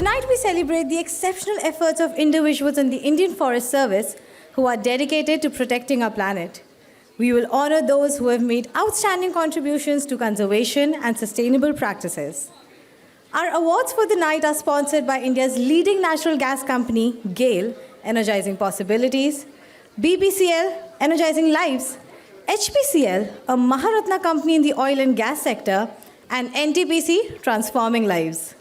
Tonight we celebrate the exceptional efforts of individuals in the Indian Forest Service who are dedicated to protecting our planet. We will honor those who have made outstanding contributions to conservation and sustainable practices. Our awards for the night are sponsored by India's leading natural gas company, GAIL, Energizing Possibilities, BPCL, Energizing Lives, HPCL, a Maharatna company in the oil and gas sector, and NTPC, Transforming Lives.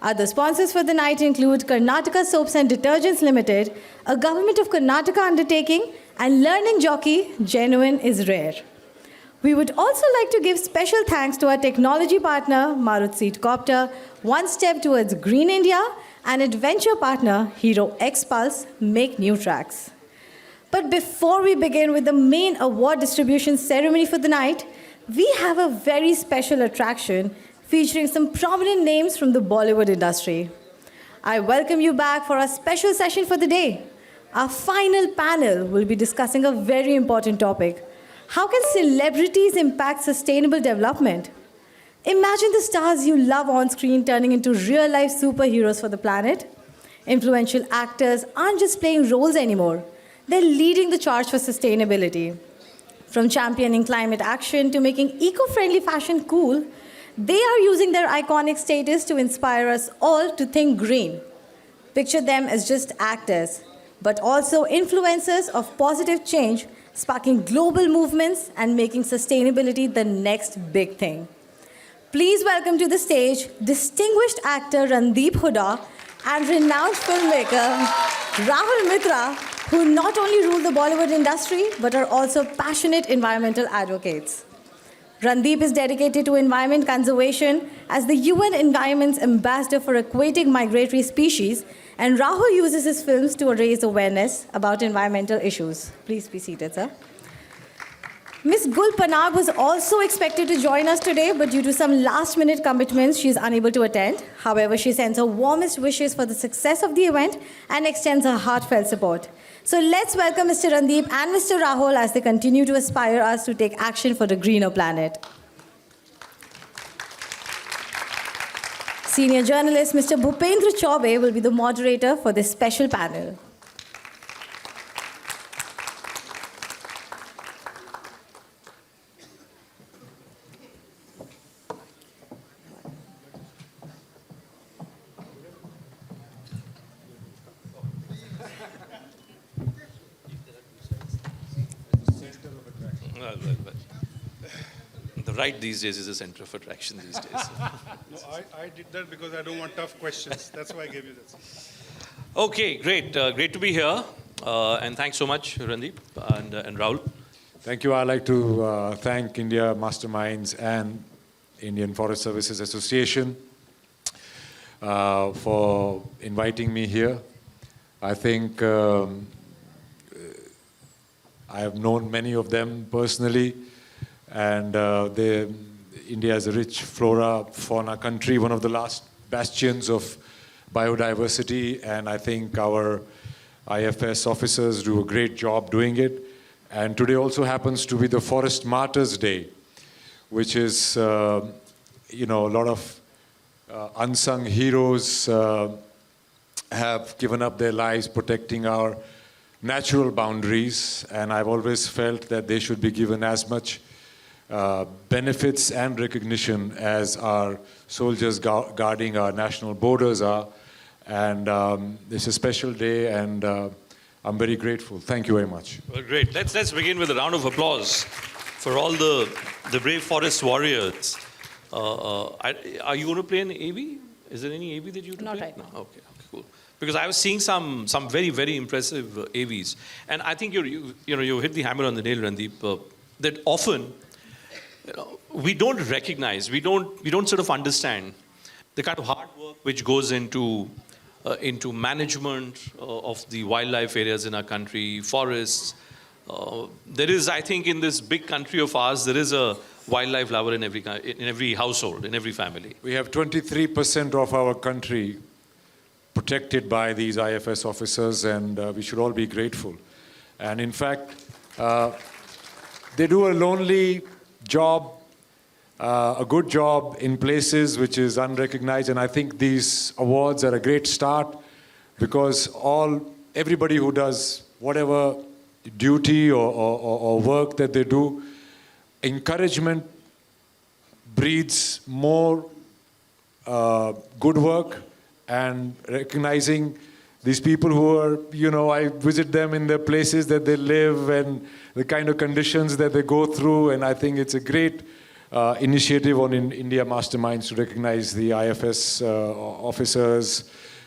Other sponsors for the night include Karnataka Soaps and Detergents Limited, a Government of Karnataka undertaking, and learning jockey, Genuine is Rare. We would also like to give special thanks to our technology partner, Marut Seedcopter, One Step Towards Green India, and adventure partner, Hero X Pulse, Make New Tracks. But before we begin with the main award distribution ceremony for the night, we have a very special attraction featuring some prominent names from the Bollywood industry. I welcome you back for our special session for the day. Our final panel will be discussing a very important topic. How can celebrities impact sustainable development? Imagine the stars you love on screen turning into real-life superheroes for the planet. Influential actors aren't just playing roles anymore. They're leading the charge for sustainability. From championing climate action to making eco-friendly fashion cool, they are using their iconic status to inspire us all to think green. Picture them as just actors, but also influencers of positive change, sparking global movements and making sustainability the next big thing. Please welcome to the stage distinguished actor Randeep Hooda and renowned filmmaker Rahul Mittra, who not only rule the Bollywood industry, but are also passionate environmental advocates. Randeep is dedicated to environment conservation as the UN Environment's ambassador for aquatic migratory species, and Rahul uses his films to raise awareness about environmental issues. Please be seated, sir. Ms. Gul Panag was also expected to join us today, but due to some last-minute commitments, she is unable to attend. However, she sends her warmest wishes for the success of the event and extends her heartfelt support. So let's welcome Mr. Randeep and Mr. Rahul as they continue to aspire us to take action for a greener planet. Senior journalist Mr. Bhupendra Chaube will be the moderator for this special panel. The right these days is the center of attraction these days. No, I did that because I don't want tough questions. That's why I gave you this. Okay, great. Great to be here. And thanks so much, Randeep and Rahul. Thank you. I'd like to thank India Masterminds and Indian Forest Services Association for inviting me here. I think I have known many of them personally, and India is a rich flora, fauna country, one of the last bastions of biodiversity, and I think our IFS officers do a great job doing it. And today also happens to be the Forest Martyrs Day, which is, a lot of unsung heroes have given up their lives protecting our natural boundaries, and I've always felt that they should be given as much benefits and recognition as our soldiers guarding our national borders are. And it's a special day, and I'm very grateful. Thank you very much. Well, great. Let's begin with a round of applause for all the brave forest warriors. Are you going to play an AV? Is there any AV that you do? Not play? right now. No? Okay, cool. Because I was seeing some very, very impressive AVs, and I think you hit the hammer on the nail, Randeep. That often, we don't recognize, we don't sort of understand the kind of hard work which goes into management of the wildlife areas in our country, forests. There is, I think, in this big country of ours, there is a wildlife lover in every household, in every family. We have 23% of our country protected by these IFS officers, and we should all be grateful. And in fact, they do a lonely job a good job in places which is unrecognized. And I think these awards are a great start because everybody who does whatever duty or work that they do, encouragement breeds more good work, and recognizing these people who are, I visit them in the places that they live and the kind of conditions that they go through, and I think it's a great initiative on India Masterminds to recognize the IFS officers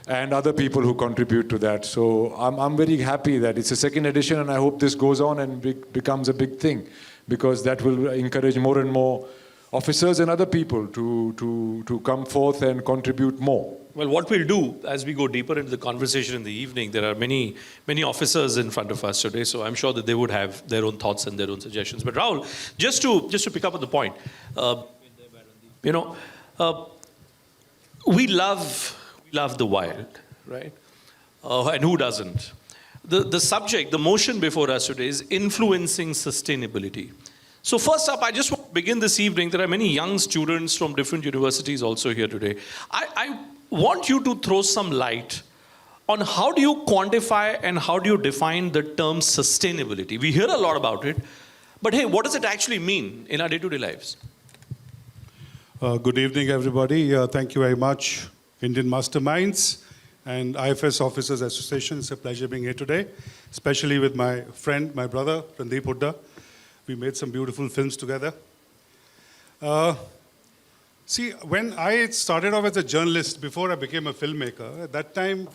and other people who contribute to that. So I'm very happy that it's a second edition, and I hope this goes on and becomes a big thing, because that will encourage more and more officers and other people to come forth and contribute more. Well, what we'll do as we go deeper into the conversation in the evening, there are many officers in front of us today, so I'm sure that they would have their own thoughts and their own suggestions. But Rahul, just to pick up on the point, we love the wild, right? And who doesn't? The subject, the motion before us today is influencing sustainability. So first up, I just want to begin this evening. There are many young students from different universities also here today. I want you to throw some light on how do you quantify and how do you define the term sustainability. We hear a lot about it, but hey, what does it actually mean in our day-to-day lives? Good evening, everybody. Thank you very much, Indian Masterminds and IFS Officers Association. It's a pleasure being here today, especially with my friend, my brother, Randeep Hooda. We made some beautiful films together. See, when I started off as a journalist, before I became a filmmaker, at that time,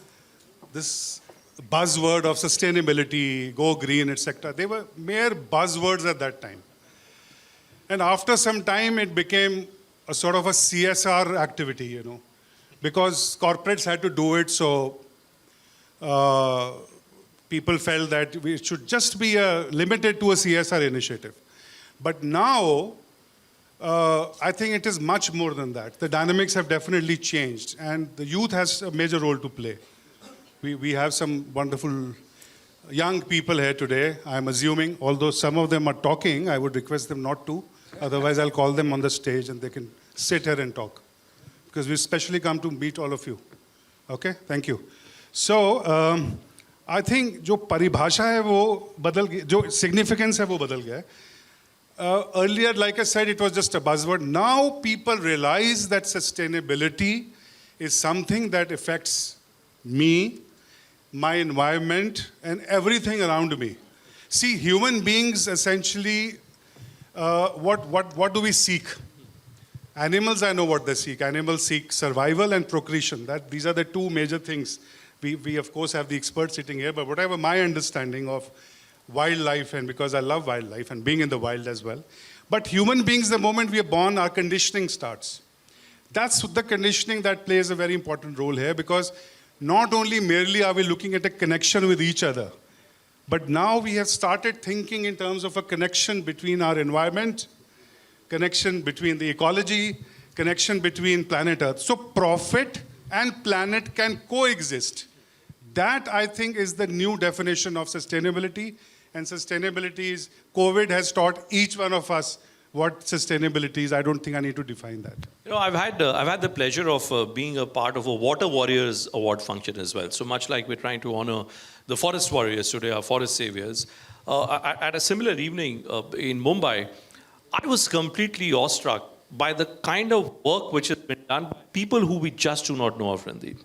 this buzzword of sustainability, go green, etc., they were mere buzzwords at that time. And after some time, it became a sort of a CSR activity, because corporates had to do it, so people felt that we should just be limited to a CSR initiative. But now, I think it is much more than that. The dynamics have definitely changed, and the youth has a major role to play. We have some wonderful young people here today, I'm assuming. Although some of them are talking, I would request them not to. Otherwise, I'll call them on the stage and they can sit here and talk. Because we especially come to meet all of you. Okay, thank you. So, I think जो परिभाषा है वो बदल गई, जो significance है वो बदल गया है. Earlier, like I said, it was just a buzzword. Now people realize that sustainability is something that affects me, my environment, and everything around me. See, human beings essentially, what do we seek? Animals, I know what they seek. Animals seek survival and procreation. These are the two major things. We of course have the experts sitting here, but whatever my understanding of wildlife, and because I love wildlife and being in the wild as well. But human beings, the moment we are born, our conditioning starts. That's the conditioning that plays a very important role here, because not only merely are we looking at a connection with each other, but now we have started thinking in terms of a connection between our environment, connection between the ecology, connection between planet Earth. So profit and planet can coexist. That, I think, is the new definition of sustainability. And sustainability is, COVID has taught each one of us what sustainability is. I don't think I need to define that. I've had the pleasure of being a part of a Water Warriors Award function as well. So much like we're trying to honor the forest warriors today, our forest saviors. At a similar evening in Mumbai, I was completely awestruck by the kind of work which has been done by people who we just do not know of, Randeep.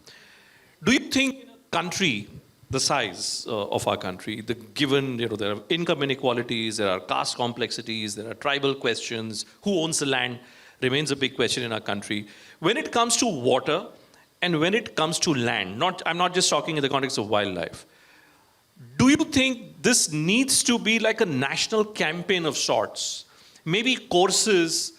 Do you think in a country the size of our country, given there are income inequalities, there are caste complexities, there are tribal questions, who owns the land remains a big question in our country. When it comes to water and when it comes to land, I'm not just talking in the context of wildlife, do you think this needs to be like a national campaign of sorts? Maybe courses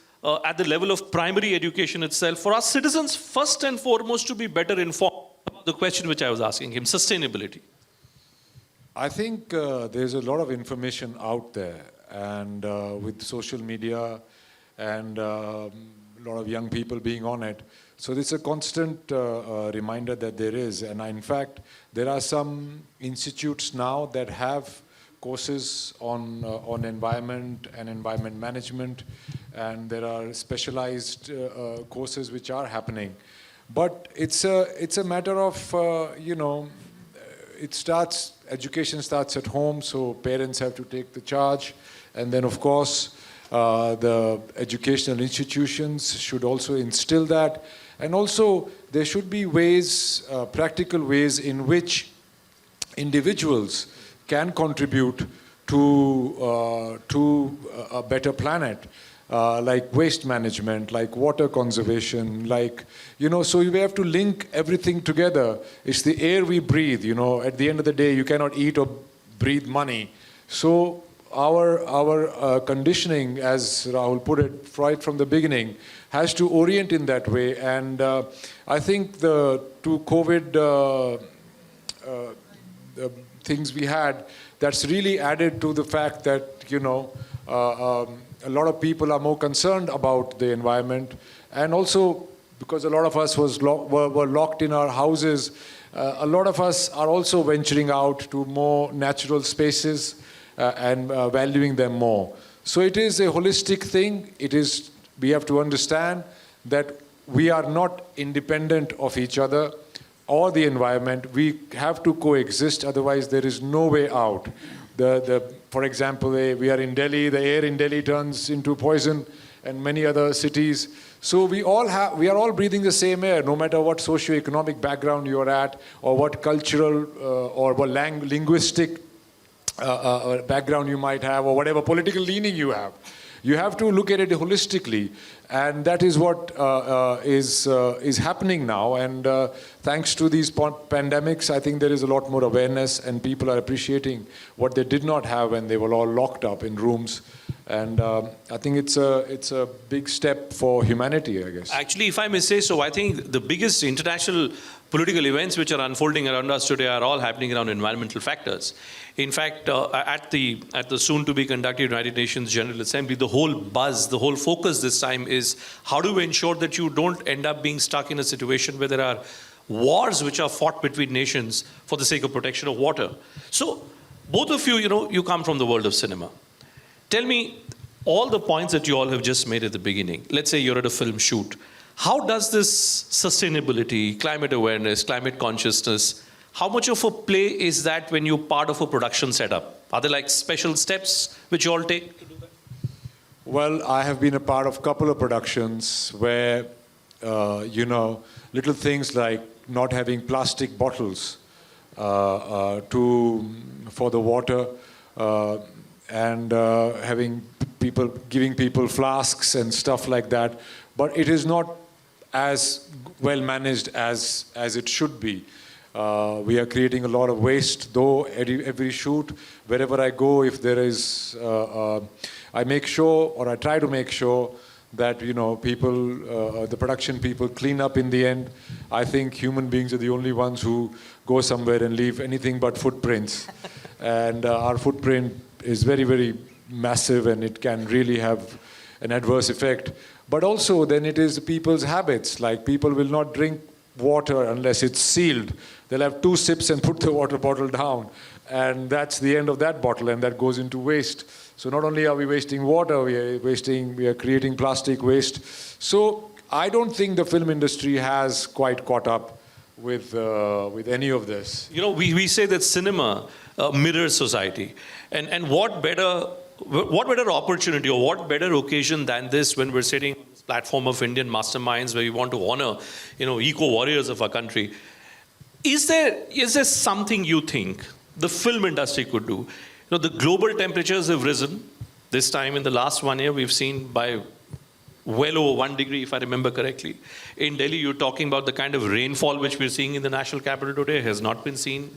at the level of primary education itself for our citizens first and foremost to be better informed about the question which I was asking him, sustainability. I think there's a lot of information out there, and with social media and a lot of young people being on it. So it's a constant reminder that there is. And in fact, there are some institutes now that have courses on environment and environment management, and there are specialized courses which are happening. But it's a matter of, education starts at home, so parents have to take the charge. And then, of course, the educational institutions should also instill that. And also, there should be ways, practical ways in which individuals can contribute to a better planet. Like waste management, like water conservation, so you have to link everything together. It's the air we breathe, at the end of the day, you cannot eat or breathe money. So our conditioning, as Rahul put it right from the beginning, has to orient in that way. And I think the two COVID things we had, that's really added to the fact that, a lot of people are more concerned about the environment, and also because a lot of us were locked in our houses, a lot of us are also venturing out to more natural spaces and valuing them more. So it is a holistic thing. We have to understand that we are not independent of each other or the environment. We have to coexist, otherwise there is no way out. For example, we are in Delhi, the air in Delhi turns into poison, and many other cities. So we are all breathing the same air, no matter what socio-economic background you're at, or what cultural or what linguistic background you might have, or whatever political leaning you have. You have to look at it holistically, and that is what is happening now. And thanks to these pandemics, I think there is a lot more awareness, and people are appreciating what they did not have when they were all locked up in rooms. And I think it's a big step for humanity, I guess. Actually, if I may say so, I think the biggest international political events which are unfolding around us today are all happening around environmental factors. In fact, at the soon-to-be conducted United Nations General Assembly, the whole buzz, the whole focus this time is how do we ensure that you don't end up being stuck in a situation where there are wars which are fought between nations for the sake of protection of water. So both of you, you come from the world of cinema. Tell me, all the points that you all have just made at the beginning, let's say you're at a film shoot, how does this sustainability, climate awareness, climate consciousness, how much of a play is that when you're part of a production setup? Are there special steps which you all take to do that? Well, I have been a part of a couple of productions where, little things like not having plastic bottles for the water, and giving people flasks and stuff like that. But it is not as well managed as it should be. We are creating a lot of waste, though every shoot, wherever I go, if there is, I make sure, or I try to make sure that, people, the production people clean up in the end. I think human beings are the only ones who go somewhere and leave anything but footprints. And our footprint is very, very massive, and it can really have an adverse effect. But also, then it is people's habits. Like, people will not drink water unless it's sealed. They'll have 2 sips and put the water bottle down. And that's the end of that bottle, and that goes into waste. So not only are we wasting water, we are creating plastic waste. So I don't think the film industry has quite caught up with any of this. We say that cinema mirrors society. And what better opportunity or what better occasion than this when we're sitting on this platform of Indian Masterminds where we want to honor, eco-warriors of our country. Is there something you think the film industry could do? The global temperatures have risen. This time in the last 1 year, we've seen by well over 1 degree, if I remember correctly. In Delhi, you're talking about the kind of rainfall which we're seeing in the national capital today has not been seen,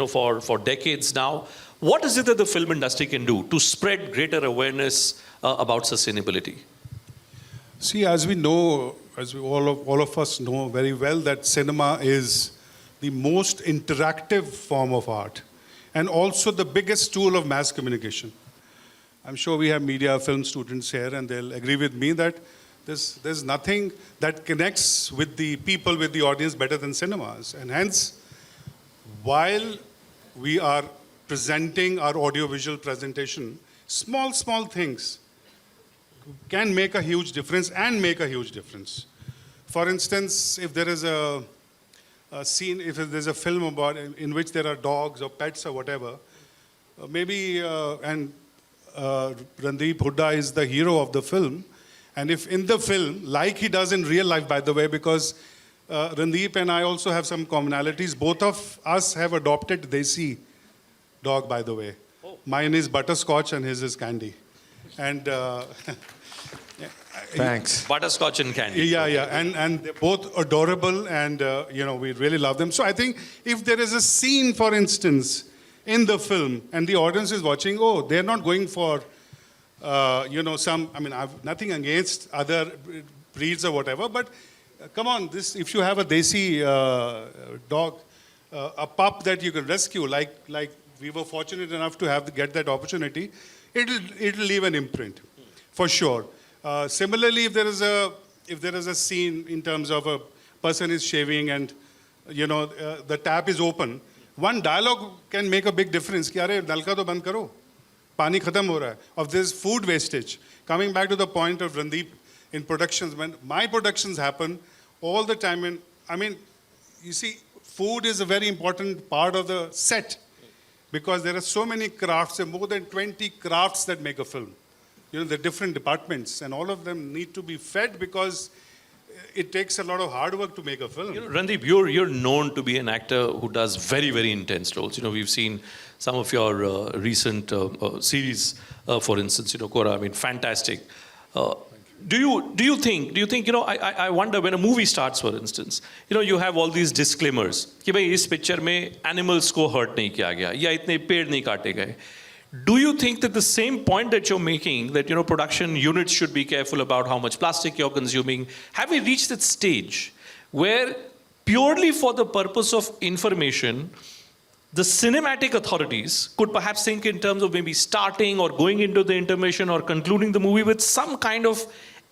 for decades now. What is it that the film industry can do to spread greater awareness about sustainability? See, as we know, all of us know very well, that cinema is the most interactive form of art, and also the biggest tool of mass communication. I'm sure we have media, film students here, and they'll agree with me that there's nothing that connects with the people, with the audience, better than cinemas. And hence, while we are presenting our audiovisual presentation, small things, can make a huge difference and make a huge difference. For instance, if there is a scene, if there's a film about in which there are dogs or pets or whatever, and Randeep Hooda is the hero of the film, and if in the film, like he does in real life, by the way, because Randeep and I also have some commonalities. Both of us have adopted Desi dog, by the way. Oh. Mine is butterscotch and his is candy. And Thanks. Butterscotch and candy. yeah, and they're both adorable, and we really love them. So I think if there is a scene, for instance, in the film, and the audience is watching, they're not going for, I've nothing against other breeds or whatever, but come on, if you have a Desi dog, a pup that you can rescue, like we were fortunate enough to get that opportunity, it'll leave an imprint, for sure. Similarly, if there is a scene in terms of a person is shaving and the tap is open, one dialogue can make a big difference. कि अरे नलका तो बंद करो, पानी खत्म हो रहा है. Of this food wastage. Coming back to the point of Randeep, in productions, when my productions happen all the time, you see, food is a very important part of the set because there are so many crafts, and more than 20 crafts that make a film. There are different departments, and all of them need to be fed because it takes a lot of hard work to make a film. Randeep, you're known to be an actor who does very, very intense roles. We've seen some of your recent series, for instance, Kora, fantastic. Do you think, I wonder when a movie starts, for instance, you have all these disclaimers कि भाई इस picture में animals को hurt नहीं किया गया या इतने पेड़ नहीं काटे गए. Do you think that the same point that you're making, that production units should be careful about how much plastic you're consuming, have we reached that stage where purely for the purpose of information, the cinematic authorities could perhaps think in terms of maybe starting or going into the intermission or concluding the movie with some kind of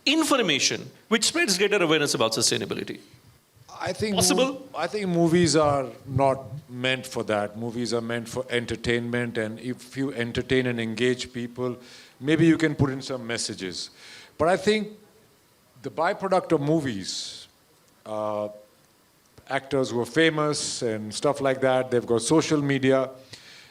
information which spreads greater awareness about sustainability? I think possible? I think movies are not meant for that. Movies are meant for entertainment, and if you entertain and engage people, maybe you can put in some messages. But I think the byproduct of movies, actors who are famous and stuff like that, they've got social media,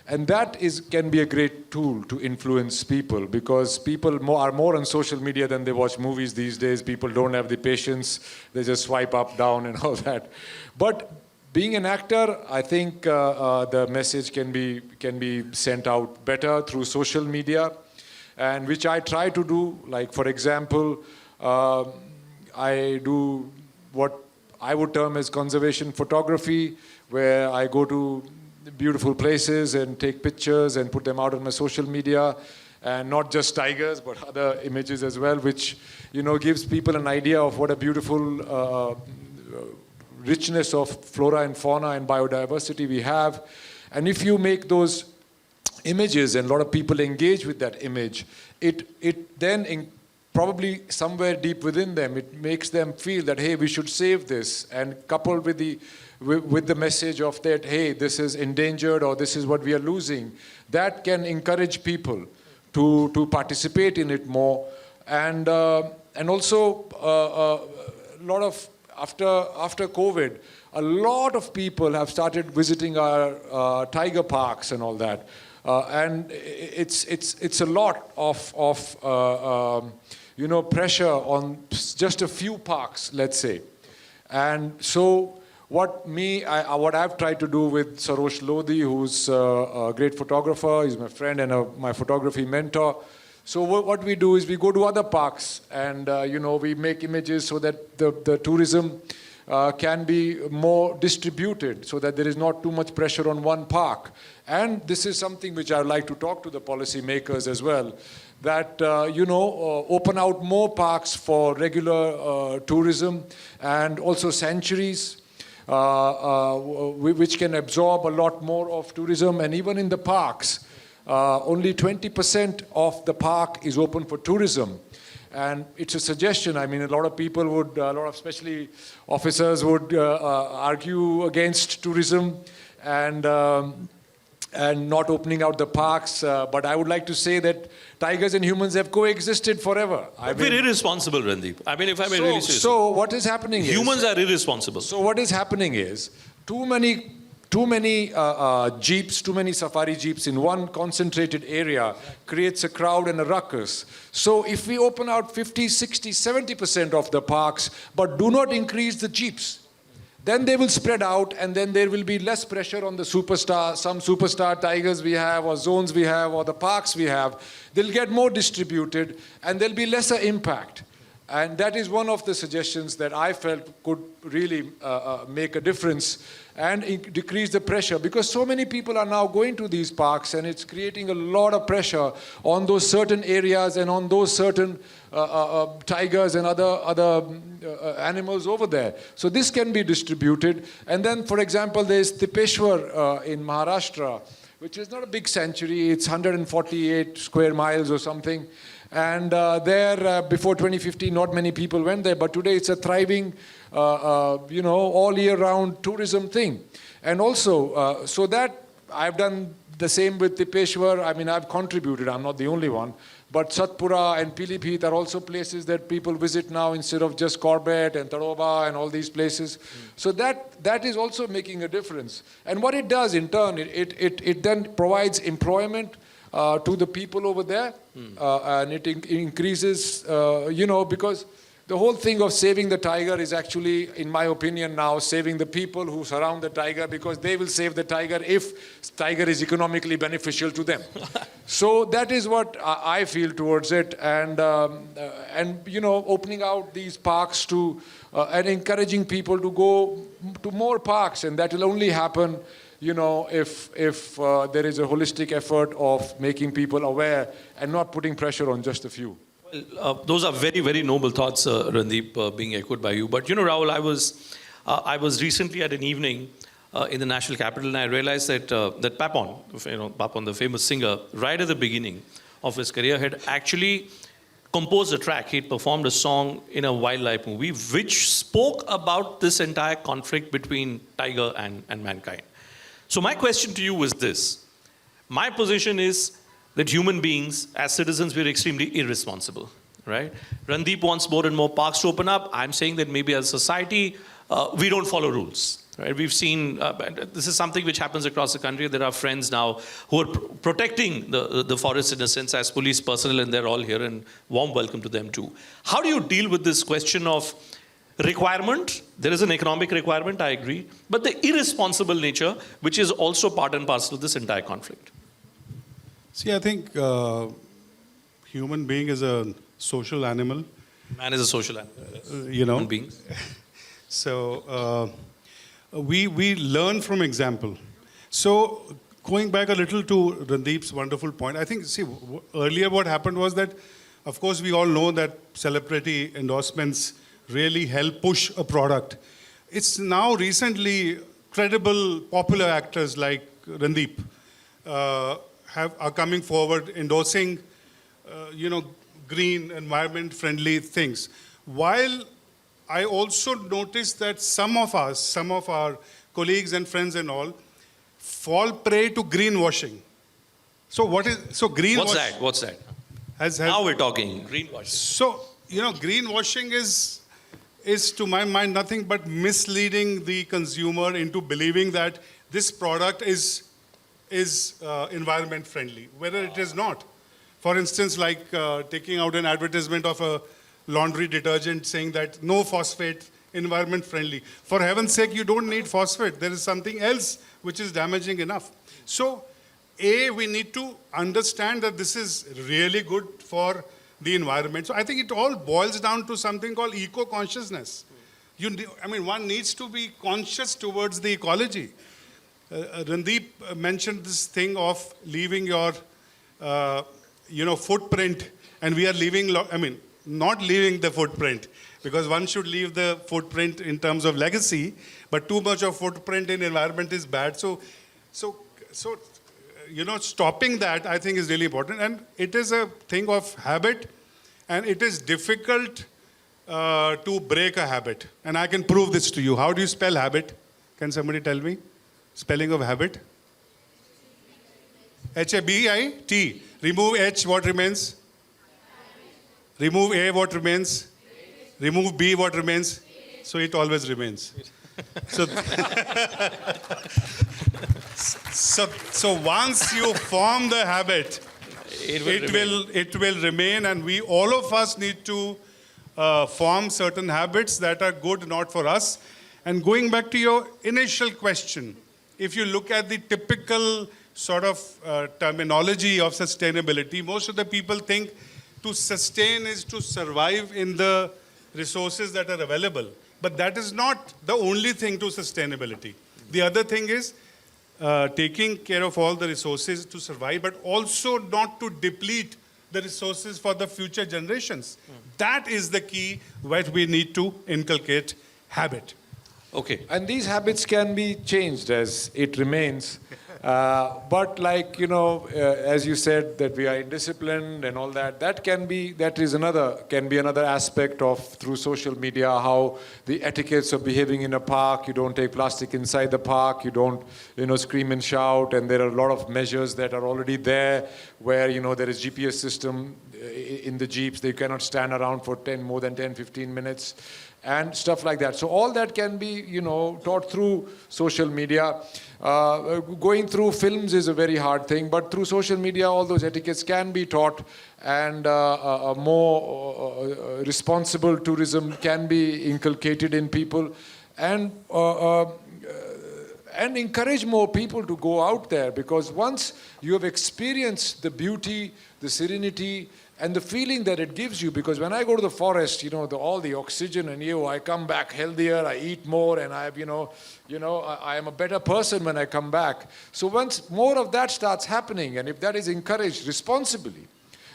and that can be a great tool to influence people, because people are more on social media than they watch movies these days. People don't have the patience. They just swipe up, down, and all that. But being an actor, I think the message can be sent out better through social media, and which I try to do. Like, for example, I do what I would term as conservation photography, where I go to beautiful places and take pictures and put them out on my social media, and not just tigers but other images as well, which gives people an idea of what a beautiful richness of flora and fauna and biodiversity we have. And if you make those images and a lot of people engage with that image, it then probably somewhere deep within them, it makes them feel that, hey, we should save this, and coupled with the message of that, hey, this is endangered or this is what we are losing, that can encourage people to participate in it more. And also a lot of after COVID, a lot of people have started visiting our tiger parks and all that, and it's a lot of pressure on just a few parks, let's say. And so what I've tried to do with Sarosh Lodhi, who's a great photographer, he's my friend and my photography mentor. So what we do is we go to other parks, and we make images so that the tourism can be more distributed, so that there is not too much pressure on one park. And this is something which I'd like to talk to the policy makers as well, that open out more parks for regular tourism, and also sanctuaries, which can absorb a lot more of tourism. And even in the parks, only 20% of the park is open for tourism. And it's a suggestion. I mean, a lot of people would, a lot of especially officers would argue against tourism. And and not opening out the parks. But I would like to say that tigers and humans have coexisted forever. We're irresponsible, Randeep. I mean, if I may really say so what is happening is... Humans are irresponsible. So what is happening is, too many jeeps, too many safari jeeps in one concentrated area creates a crowd and a ruckus. So if we open out 50, 60, 70% of the parks, but do not increase the jeeps, then they will spread out, and then there will be less pressure on the some superstar tigers we have, or zones we have, or the parks we have. They'll get more distributed, and there'll be lesser impact. And that is one of the suggestions that I felt could really make a difference and decrease the pressure, because so many people are now going to these parks, and it's creating a lot of pressure on those certain areas and on those certain tigers and other animals over there. So this can be distributed. And then, for example, there's Tipeshwar in Maharashtra, which is not a big sanctuary. It's 148 square miles or something. And there, before 2015, not many people went there. But today, it's a thriving, all year round tourism thing. And also, so that I've done the same with Tipeshwar. I mean, I've contributed. I'm not the only one. But Satpura and Pilibhit are also places that people visit now instead of just Corbett and Tadoba and all these places. So that is also making a difference. And what it does in turn, it then provides employment to the people over there. And it increases, because the whole thing of saving the tiger is actually, in my opinion now, saving the people who surround the tiger, because they will save the tiger if tiger is economically beneficial to them. So that is what I feel towards it. And opening out these parks to, and encouraging people to go to more parks. And that will only happen, if there is a holistic effort of making people aware and not putting pressure on just a few. Those are very, very noble thoughts, Randeep, being echoed by you. But Rahul, I was recently at an evening in the national capital, and I realized that that Papon, the famous singer, right at the beginning of his career, had actually composed a track. He'd performed a song in a wildlife movie, which spoke about this entire conflict between tiger and mankind. So my question to you is this: my position is that human beings, as citizens, we're extremely irresponsible, right? Randeep wants more and more parks to open up. I'm saying that maybe as a society, we don't follow rules, right? We've seen, this is something which happens across the country. There are friends now who are protecting the forest in a sense as police personnel, and they're all here, and warm welcome to them too. How do you deal with this question of requirement? There is an economic requirement, I agree, but the irresponsible nature, which is also part and parcel of this entire conflict. See, I think human being is a social animal. Man is a social animal. Human beings. So we learn from example. So going back a little to Randeep's wonderful point, I think, earlier what happened was that, of course, we all know that celebrity endorsements really help push a product. It's now recently credible, popular actors like Randeep are coming forward endorsing, green, environment-friendly things. While I also noticed that some of our colleagues and friends and all, fall prey to greenwashing. So greenwashing? What's that? Now we're talking greenwashing. So, greenwashing is to my mind nothing but misleading the consumer into believing that this product is environment friendly, whether it is not. For instance, like taking out an advertisement of a laundry detergent saying that no phosphate, environment friendly. For heaven's sake, you don't need phosphate. There is something else which is damaging enough. So, we need to understand that this is really good for the environment. So I think it all boils down to something called eco-consciousness. One needs to be conscious towards the ecology. Randeep mentioned this thing of leaving your, footprint, and we are leaving, not leaving the footprint, because one should leave the footprint in terms of legacy, but too much of footprint in environment is bad. So, stopping that, I think, is really important. And it is a thing of habit, and it is difficult to break a habit. And I can prove this to you. How do you spell habit? Can somebody tell me? Spelling of habit? H-A-B-I-T. Remove H, what remains? Remove A, what remains? Remove B, what remains? So it always remains. So, so once you form the habit, it will remain, and we, all of us, need to form certain habits that are good, not for us. And going back to your initial question, if you look at the typical sort of terminology of sustainability, most of the people think to sustain is to survive in the resources that are available. But that is not the only thing to sustainability. The other thing is taking care of all the resources to survive, but also not to deplete the resources for the future generations. That is the key that we need to inculcate habit. Okay. And these habits can be changed as it remains. But like, as you said, that we are indisciplined and all that, can be another aspect of, through social media, how the etiquettes of behaving in a park. You don't take plastic inside the park, you don't, scream and shout, and there are a lot of measures that are already there where, there is GPS system in the Jeeps. They cannot stand around for more than 10, 15 minutes. And stuff like that. So all that can be, taught through social media. Going through films is a very hard thing, but through social media, all those etiquettes can be taught, and a more responsible tourism can be inculcated in people, and encourage more people to go out there, because once you have experienced the beauty, the serenity, and the feeling that it gives you, because when I go to the forest, all the oxygen, and I come back healthier, I eat more, and I am a better person when I come back. So once more of that starts happening, and if that is encouraged responsibly,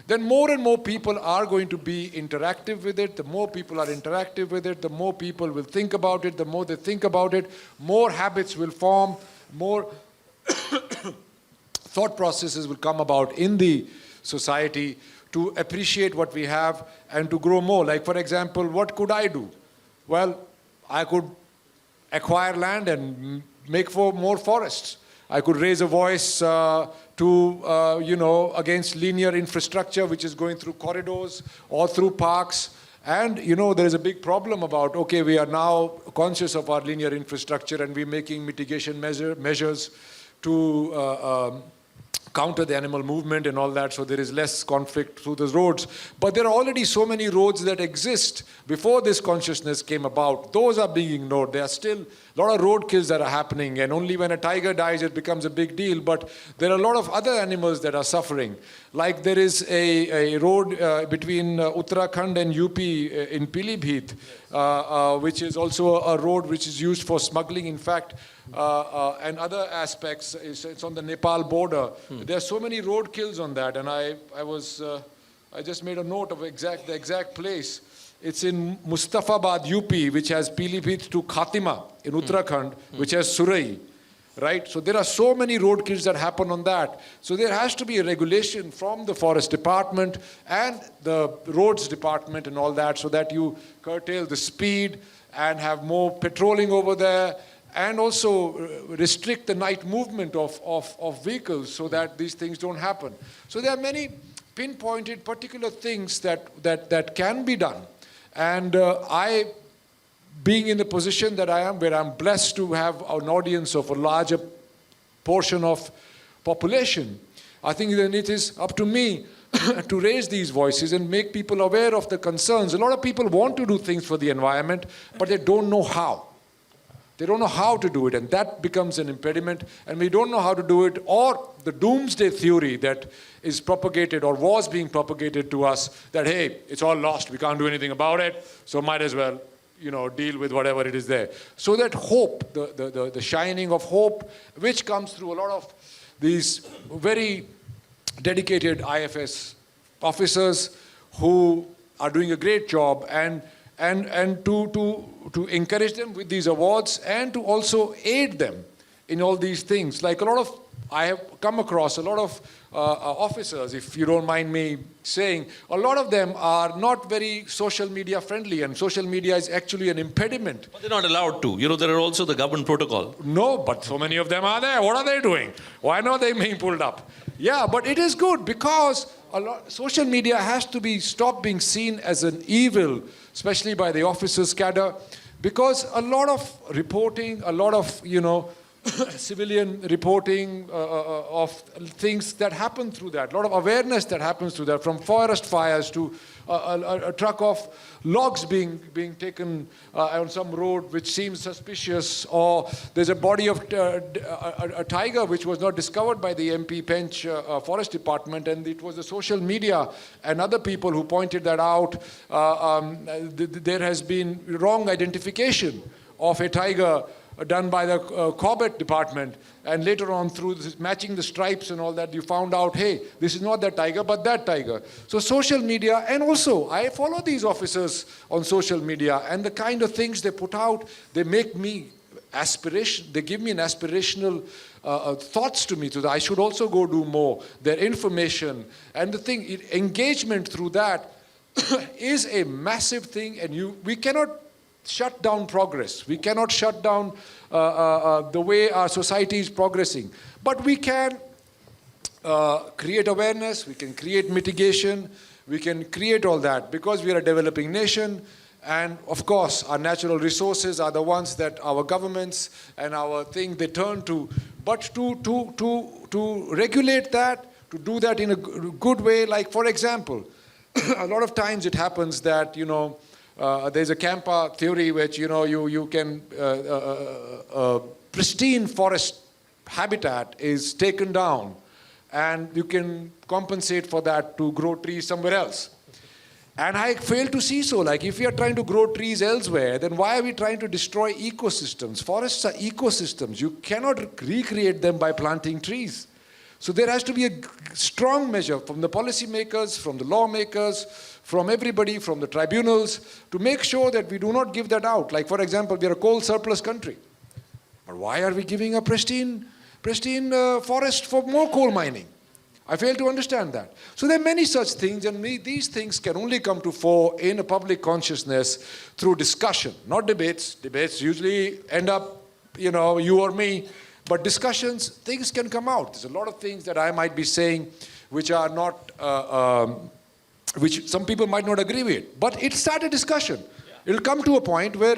then more and more people are going to be interactive with it. The more people are interactive with it, the more people will think about it. The more they think about it, more habits will form, more thought processes will come about in the society to appreciate what we have and to grow more. Like, for example, what could I do? Well, I could acquire land and make for more forests. I could raise a voice against linear infrastructure, which is going through corridors or through parks. And, there is a big problem about, okay, we are now conscious of our linear infrastructure, and we're making mitigation measures to counter the animal movement and all that, so there is less conflict through the roads. But there are already so many roads that exist before this consciousness came about. Those are being ignored. There are still a lot of road kills that are happening, and only when a tiger dies it becomes a big deal. But there are a lot of other animals that are suffering. Like there is a road between Uttarakhand and UP in Pilibhit, which is also a road which is used for smuggling. In fact, and other aspects, it's on the Nepal border. There are so many road kills on that, and I just made a note of the exact place. It's in Mustafabad, UP, which has Pilibhit to Khatima in Uttarakhand, which has Surai, right? So there are so many road kills that happen on that. So there has to be a regulation from the forest department and the roads department and all that, so that you curtail the speed and have more patrolling over there, and also restrict the night movement of vehicles so that these things don't happen. So there are many pinpointed particular things that can be done. And I, being in the position that I am, where I'm blessed to have an audience of a larger portion of population, I think then it is up to me to raise these voices and make people aware of the concerns. A lot of people want to do things for the environment, but they don't know how. They don't know how to do it, and that becomes an impediment. And we don't know how to do it, or the doomsday theory that is propagated or was being propagated to us, that, hey, it's all lost, we can't do anything about it, so might as well, deal with whatever it is there. So that hope, the shining of hope, which comes through a lot of these very dedicated IFS officers who are doing a great job, and to encourage them with these awards, and to also aid them in all these things. Like I have come across a lot of officers, if you don't mind me saying, a lot of them are not very social media friendly, and social media is actually an impediment. But they're not allowed to. There are also the government protocol. No, but so many of them are there. What are they doing? Why not they being pulled up? Yeah, but it is good because social media has to be stopped being seen as an evil, especially by the officers' cadre, because a lot of reporting, a lot of, civilian reporting of things that happen through that, a lot of awareness that happens through that, from forest fires to a truck of logs being taken on some road which seems suspicious, or there's a body of a tiger which was not discovered by the MP Pench Forest Department, and it was the social media and other people who pointed that out. There has been wrong identification of a tiger done by the Corbett department, and later on through matching the stripes and all that, you found out, hey, this is not that tiger but that tiger. So social media, and also I follow these officers on social media, and the kind of things they put out, they make me they give me an aspirational thoughts to me, so that I should also go do more. Their information and the thing, engagement through that is a massive thing, and we cannot shut down progress. We cannot shut down the way our society is progressing. But we can create awareness, we can create mitigation, we can create all that, because we are a developing nation. And of course, our natural resources are the ones that our governments and our thing they turn to. But to regulate that, to do that in a good way, like for example, a lot of times it happens that, there's a Kampa theory which, you can, pristine forest habitat is taken down, and you can compensate for that to grow trees somewhere else. And I fail to see so. Like, if we are trying to grow trees elsewhere, then why are we trying to destroy ecosystems? Forests are ecosystems. You cannot recreate them by planting trees. So there has to be a strong measure from the policymakers, from the lawmakers, from everybody, from the tribunals, to make sure that we do not give that out. Like, for example, we are a coal surplus country. But why are we giving a pristine forest for more coal mining? I fail to understand that. So there are many such things, and these things can only come to fore in a public consciousness through discussion, not debates. Debates usually end up, you or me. But discussions, things can come out. There's a lot of things that I might be saying which are not, which some people might not agree with. But it's start a discussion. Yeah. It'll come to a point where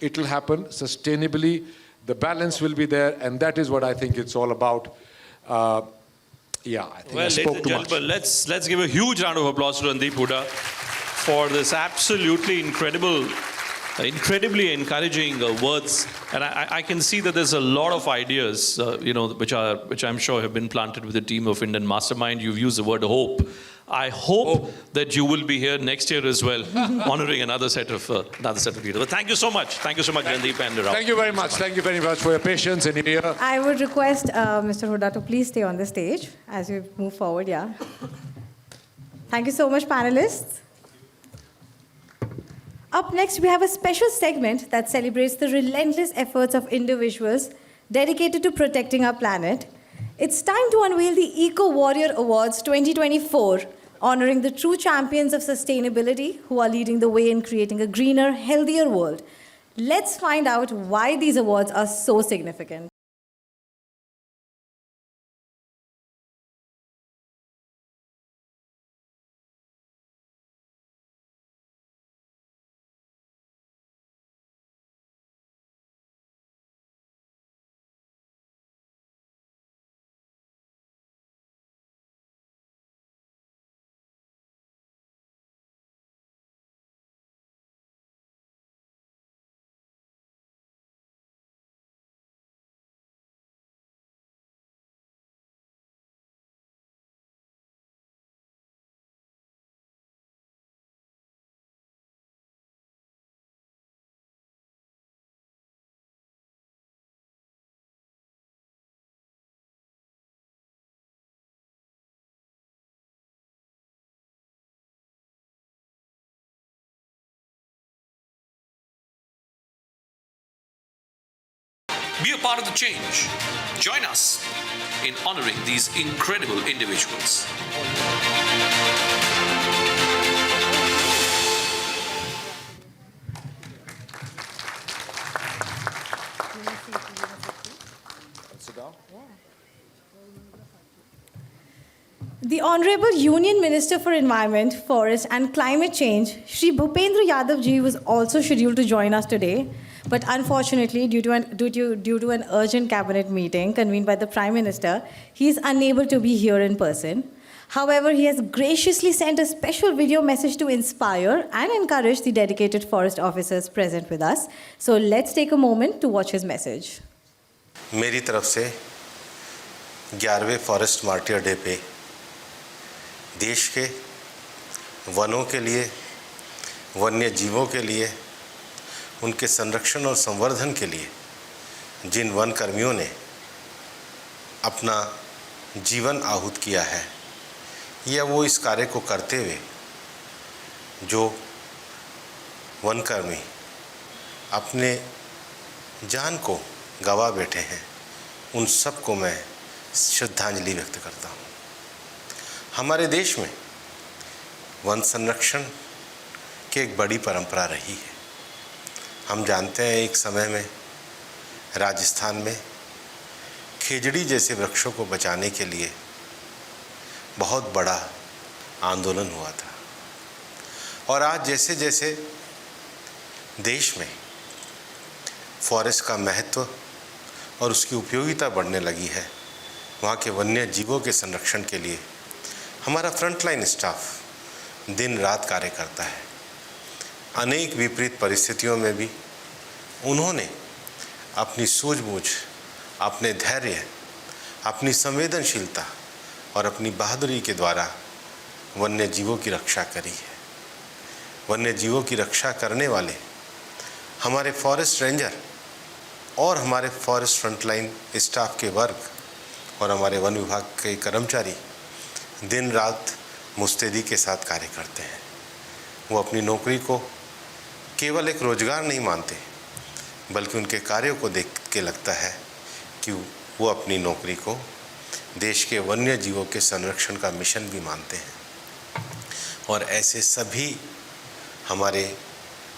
it will happen sustainably. The balance will be there, and that is what I think it's all about. I think I spoke too much. Let's give a huge round of applause to Randeep Hooda for this absolutely incredibly encouraging words, and I can see that there's a lot of ideas, which I'm sure have been planted with the team of Indian Mastermind. You've used the word hope. I hope that you will be here next year as well, honoring another set of leaders. But thank you so much. Thank you so much, Randeep and Rahul. Thank you very much. Thank you very much for your patience and your ear. I would request Mr. Hooda to please stay on the stage as we move forward. Yeah. Thank you so much, panelists. Up next, we have a special segment that celebrates the relentless efforts of individuals dedicated to protecting our planet. It's time to unveil the Eco Warrior Awards 2024, honoring the true champions of sustainability who are leading the way in creating a greener, healthier world. Let's find out why these awards are so significant. Be a part of the change. Join us in honoring these incredible individuals. Honorable Union Minister for Environment, Forest and Climate Change, Shri Bhupendra Yadav ji was also scheduled to join us today, but unfortunately, due to an urgent cabinet meeting convened by the Prime Minister, he is unable to be here in person. However, he has graciously sent a special video message to inspire and encourage the dedicated forest officers present with us. So let's take a moment to watch his message. मेरी तरफ से 11वें forest martyr day पे देश के वनों के लिए, वन्य जीवों के लिए, उनके संरक्षण और संवर्धन के लिए जिन वन कर्मियों ने अपना जीवन आहूत किया है, या वो इस कार्य को करते हुए जो वन कर्मी अपने जान को गवा बैठे हैं, उन सबको मैं श्रद्धांजलि व्यक्त करता हूँ। हमारे देश में वन संरक्षण की एक बड़ी परंपरा रही है। हम जानते हैं एक समय में राजस्थान में खेजड़ी जैसे वृक्षों को बचाने के लिए बहुत बड़ा आंदोलन हुआ था, और आज जैसे जैसे देश में फॉरेस्ट का महत्व और उसकी उपयोगिता बढ़ने लगी है, वहाँ के वन्य जीवों के संरक्षण के लिए हमारा फ्रंटलाइन स्टाफ दिन रात कार्य करता है। अनेक विपरीत परिस्थितियों में भी उन्होंने अपनी सूझबूझ, अपने धैर्य, अपनी संवेदनशीलता और अपनी बहादुरी के द्वारा वन्य जीवों की रक्षा करी है। वन्य जीवों की रक्षा करने वाले हमारे फॉरेस्ट रेंजर और हमारे फॉरेस्ट फ्रंटलाइन स्टाफ के वर्ग और हमारे वन विभाग के कर्मचारी दिन रात मुस्तैदी के साथ कार्य करते हैं। वो अपनी नौकरी को केवल एक रोज़गार नहीं मानते, बल्कि उनके कार्यों को देख के लगता है कि वो अपनी नौकरी को देश के वन्य जीवों के संरक्षण का मिशन भी मानते हैं। और ऐसे सभी हमारे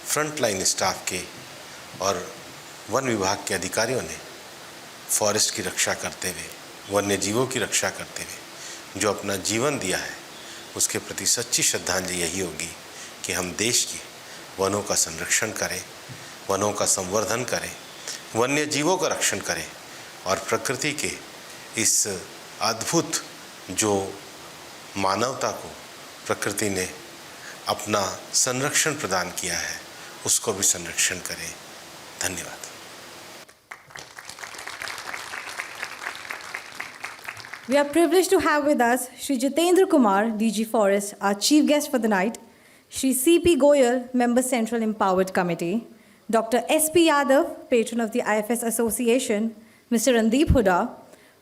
फ्रंटलाइन स्टाफ के और वन विभाग के अधिकारियों ने फॉरेस्ट की रक्षा करते हुए, वन्य जीवों की रक्षा करते हुए जो अपना जीवन दिया है, उसके प्रति सच्ची श्रद्धांजलि यही होगी कि हम देश के वनों का संरक्षण करें, वनों का संवर्धन करें, वन्य जीवों का रक्षण करें और प्रकृति के इस अद्भुत जो मानवता को प्रकृति ने अपना संरक्षण प्रदान किया है, उसको भी संरक्षण करें। धन्यवाद। We are privileged to have with us Shri Jitendra Kumar, DG Forest, our chief guest for the night, Shri C.P. Goyal, Member Central Empowered Committee, Dr. S.P. Yadav, Patron of the IFS Association, Mr. Randeep Hooda,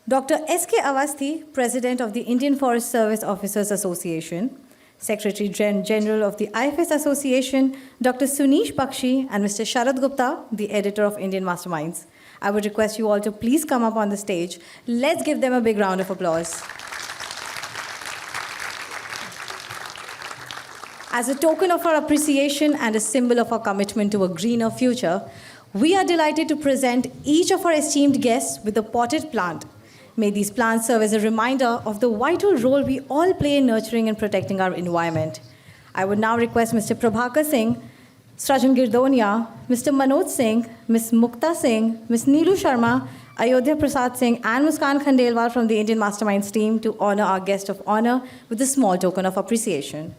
Dr. S.K. Awasthi, President of the Indian Forest Service Officers Association, Secretary General of the IFS Association, Dr. Sunish Bakshi, and Mr. Sharad Gupta, the editor of Indian Masterminds. I would request you all to please come up on the stage. Let's give them a big round of applause. As a token of our appreciation and a symbol of our commitment to a greener future, we are delighted to present each of our esteemed guests with a potted plant. May these plants serve as a reminder of the vital role we all play in nurturing and protecting our environment. I would now request Mr. Prabhakar Singh, Srajan Girdonia, Mr. Manoj Singh, Ms. Mukta Singh, Ms. Neelu Sharma, Ayodhya Prasad Singh, and Muskan Khandelwal from the Indian Masterminds team to honor our guest of honor with a small token of appreciation.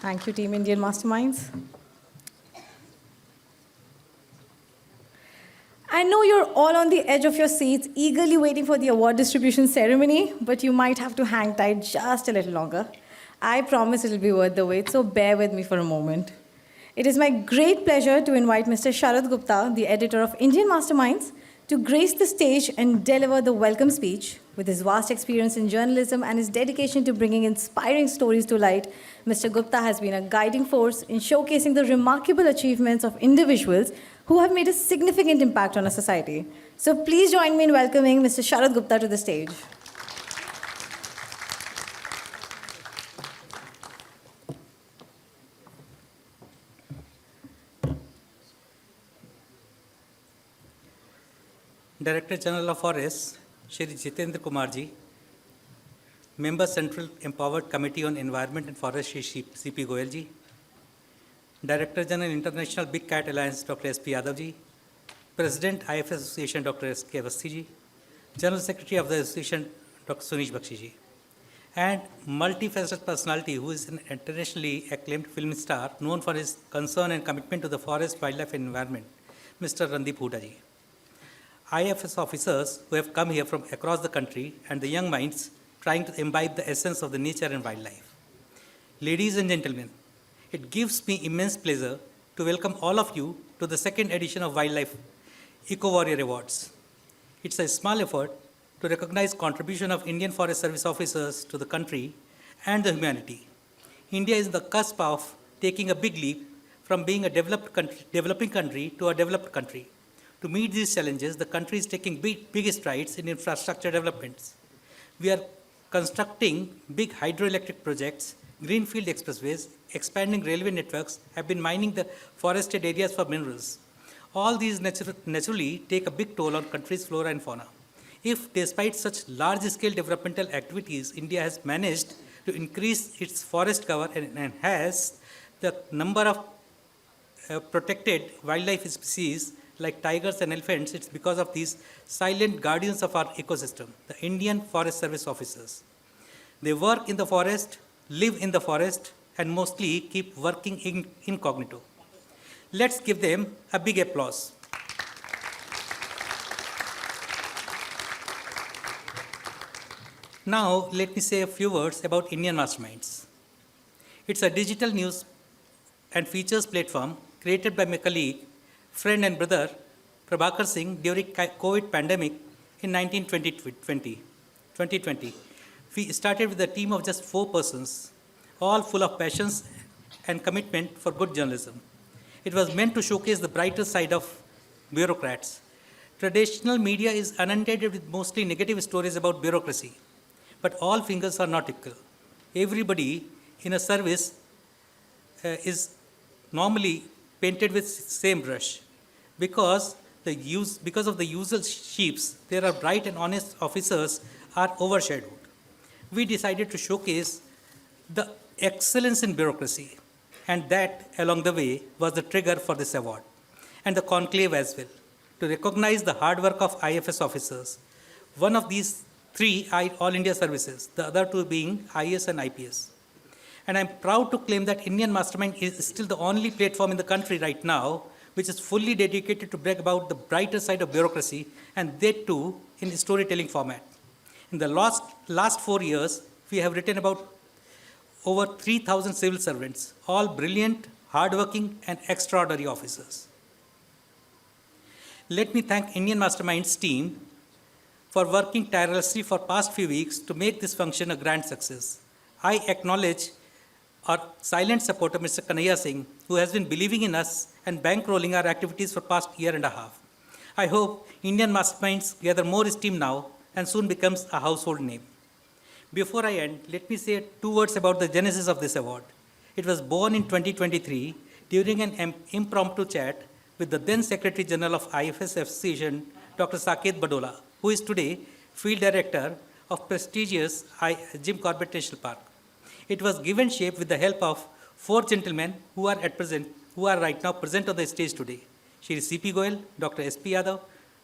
Thank you, Team Indian Masterminds. I know you're all on the edge of your seats, eagerly waiting for the award distribution ceremony, but you might have to hang tight just a little longer. I promise it'll be worth the wait, so bear with me for a moment. It is my great pleasure to invite Mr. Sharad Gupta, the editor of Indian Masterminds, to grace the stage and deliver the welcome speech. With his vast experience in journalism and his dedication to bringing inspiring stories to light, Mr. Gupta has been a guiding force in showcasing the remarkable achievements of individuals who have made a significant impact on our society. So please join me in welcoming Mr. Sharad Gupta to the stage. Director General of Forests, Shri Jitendra Kumar ji, Member Central Empowered Committee on Environment and Forest, Shri C.P. Goyal ji, Director General International Big Cat Alliance, Dr. S.P. Yadav ji, President IFS Association, Dr. S.K. Avasthi ji, General Secretary of the Association, Dr. Sunish Bakshi ji, and multifaceted personality who is an internationally acclaimed film star known for his concern and commitment to the forest, wildlife and environment, Mr. Randeep Hooda ji. IFS officers who have come here from across the country and the young minds trying to imbibe the essence of the nature and wildlife. Ladies and gentlemen, it gives me immense pleasure to welcome all of you to the second edition of Wildlife Eco Warrior Awards. It's a small effort to recognize contribution of Indian Forest Service officers to the country and the humanity. India is the cusp of taking a big leap from being a developing country to a developed country. To meet these challenges, the country is taking big strides in infrastructure developments. We are constructing big hydroelectric projects, greenfield expressways, expanding railway networks, have been mining the forested areas for minerals. All these naturally take a big toll on country's flora and fauna. If, despite such large-scale developmental activities, India has managed to increase its forest cover and enhance the number of protected wildlife species like tigers and elephants, it's because of these silent guardians of our ecosystem, the Indian Forest Service officers. They work in the forest, live in the forest, and mostly keep working incognito. Let's give them a big applause. Now, let me say a few words about Indian Masterminds. It's a digital news and features platform created by my colleague, friend and brother Prabhakar Singh during COVID pandemic in 2020. We started with a team of just 4 persons, all full of passions and commitment for good journalism. It was meant to showcase the brighter side of bureaucrats. Traditional media is inundated with mostly negative stories about bureaucracy, but all fingers are not equal. Everybody in a service is normally painted with same brush. Because of the usual sheeps, there are bright and honest officers are overshadowed. We decided to showcase the excellence in bureaucracy, and that along the way was the trigger for this award, and the conclave as well, to recognize the hard work of IFS officers. One of these 3 are All India services, the other 2 being IS and IPS. And I'm proud to claim that Indian Mastermind is still the only platform in the country right now which is fully dedicated to bring about the brighter side of bureaucracy, and that too in storytelling format. In the last 4 years, we have written about over 3,000 civil servants, all brilliant, hardworking, and extraordinary officers. Let me thank Indian Masterminds team for working tirelessly for past few weeks to make this function a grand success. I acknowledge our silent supporter, Mr. Kanhaiya Singh, who has been believing in us and bankrolling our activities for past year and a half. I hope Indian Masterminds gather more steam now and soon becomes a household name. Before I end, let me say 2 words about the genesis of this award. It was born in 2023 during an impromptu chat with the then Secretary General of IFS Association, Dr. Saket Badola, who is today Field Director of prestigious Jim Corbett National Park. It was given shape with the help of 4 gentlemen who are right now present on the stage today. Shri C.P. Goyal, Dr. S.P. Yadav,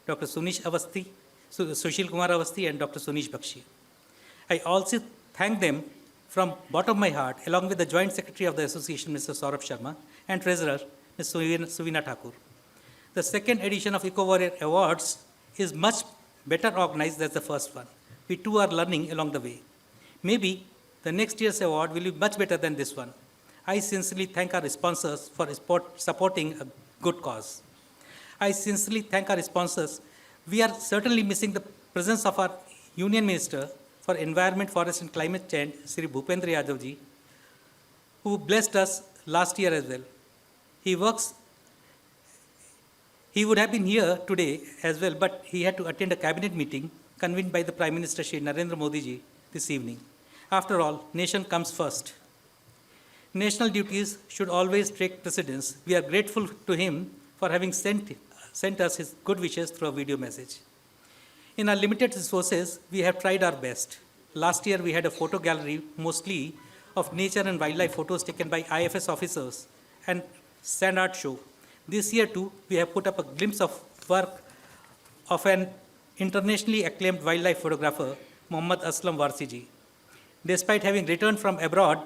Dr. Sushil Kumar Avasthi, and Dr. Sunish Bakshi. I also thank them from bottom of my heart, along with the Joint Secretary of the Association, Mr. Saurabh Sharma, and Treasurer, Ms. Suvina Thakur. The second edition of EcoWarrior Awards is much better organized than the first one. We too are learning along the way. Maybe the next year's award will be much better than this one. I sincerely thank our sponsors for supporting a good cause. I sincerely thank our sponsors. We are certainly missing the presence of our Union Minister for Environment, Forest and Climate Change, Sri Bhupendra Yadav ji, who blessed us last year as well. He would have been here today as well, but he had to attend a cabinet meeting convened by the Prime Minister Shri Narendra Modi ji this evening. After all, nation comes first. National duties should always take precedence. We are grateful to him for having sent us his good wishes through a video message. In our limited resources, we have tried our best. Last year, we had a photo gallery, mostly of nature and wildlife photos taken by IFS officers and sand art show. This year, too, we have put up a glimpse of work of an internationally acclaimed wildlife photographer, Mohammad Aslam Warsi ji. Despite having returned from abroad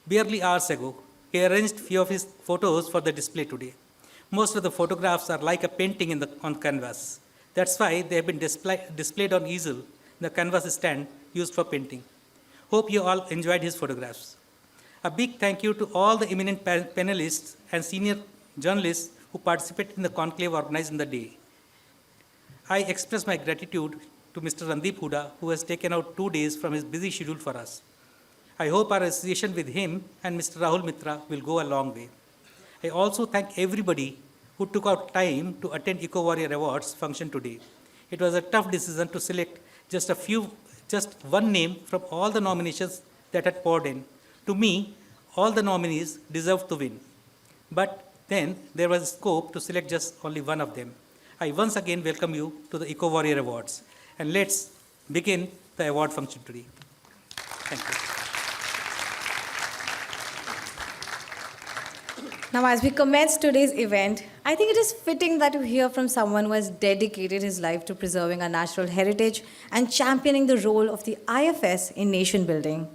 barely hours ago, he arranged few of his photos for the display today. Most of the photographs are like a painting on canvas. That's why they have been displayed on easel, the canvas stand used for painting. Hope you all enjoyed his photographs. A big thank you to all the eminent panelists and senior journalists who participated in the conclave organized in the day. I express my gratitude to Mr. Randeep Hooda, who has taken out 2 days from his busy schedule for us. I hope our association with him and Mr. Rahul Mittra will go a long way. I also thank everybody who took out time to attend EcoWarrior Awards function today. It was a tough decision to select just one name from all the nominations that had poured in. To me, all the nominees deserved to win. But then there was scope to select just only one of them. I once again welcome you to the EcoWarrior Awards. And let's begin the award function today. Thank you. Now, as we commence today's event, I think it is fitting that you hear from someone who has dedicated his life to preserving our natural heritage and championing the role of the IFS in nation building.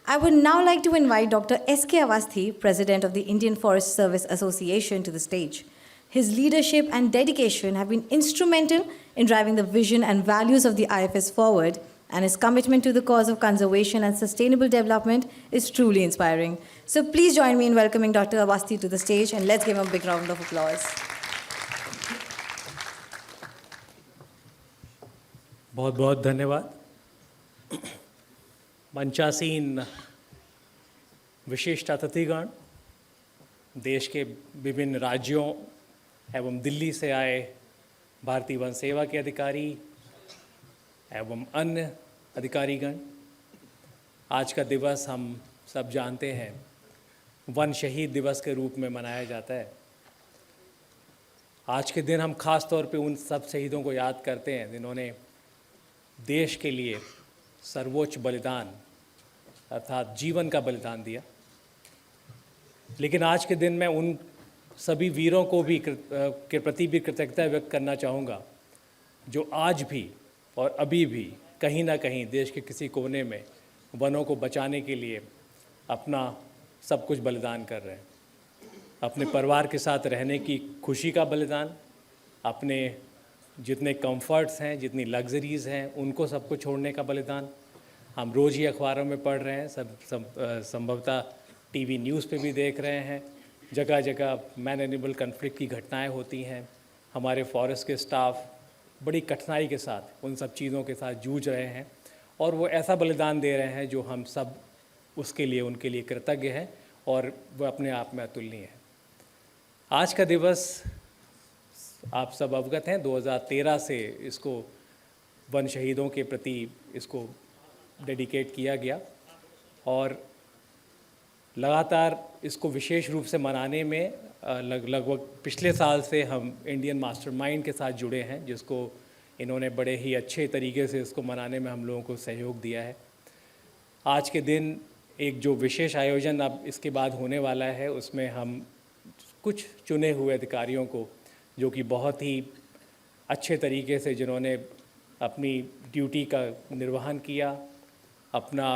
I would now like to invite Dr. S.K. Awasthi, President of the Indian Forest Service Association, to the stage. His leadership and dedication have been instrumental in driving the vision and values of the IFS forward, and his commitment to the cause of conservation and sustainable development is truly inspiring. So please join me in welcoming Dr. Awasthi to the stage, and let's give him a big round of applause. बहुत बहुत धन्यवाद। मंचासीन विशिष्ट अतिथिगण, देश के विभिन्न राज्यों एवं दिल्ली से आए भारतीय वन सेवा के अधिकारी एवं अन्य अधिकारीगण, आज का दिवस हम सब जानते हैं वन शहीद दिवस के रूप में मनाया जाता है। आज के दिन हम खास तौर पे उन सब शहीदों को याद करते हैं जिन्होंने देश के लिए सर्वोच्च बलिदान अर्थात जीवन का बलिदान दिया। लेकिन आज के दिन मैं उन सभी वीरों को भी के प्रति भी कृतज्ञता व्यक्त करना चाहूँगा जो आज भी और अभी भी कहीं ना कहीं देश के किसी कोने में वनों को बचाने के लिए अपना सब कुछ बलिदान कर रहे हैं। अपने परिवार के साथ रहने की खुशी का बलिदान, अपने जितने कंफर्ट्स हैं, जितनी लग्जरीज़ हैं, उनको सबको छोड़ने का बलिदान। हम रोज़ ही अखबारों में पढ़ रहे हैं, संभवतः टीवी न्यूज़ पे भी देख रहे हैं, जगह जगह मैन एनिमल कन्फ्लिक्ट की घटनाएं होती हैं। हमारे फॉरेस्ट के स्टाफ बड़ी कठिनाई के साथ उन सब चीज़ों के साथ जूझ रहे हैं और वो ऐसा बलिदान दे रहे हैं जो हम सब उसके लिए उनके लिए कृतज्ञ हैं और वो अपने आप में अतुलनीय है। आज का दिवस आप सब अवगत हैं, 2013 से इसको वन शहीदों के प्रति इसको डेडिकेट किया गया और लगातार इसको विशेष रूप से मनाने में लगभग पिछले साल से हम इंडियन मास्टरमाइंड के साथ जुड़े हैं, जिसको इन्होंने बड़े ही अच्छे तरीके से इसको मनाने में हम लोगों को सहयोग दिया है। आज के दिन एक जो विशेष आयोजन अब इसके बाद होने वाला है, उसमें हम कुछ चुने हुए अधिकारियों को जो कि बहुत ही अच्छे तरीके से जिन्होंने अपनी ड्यूटी का निर्वहन किया, अपना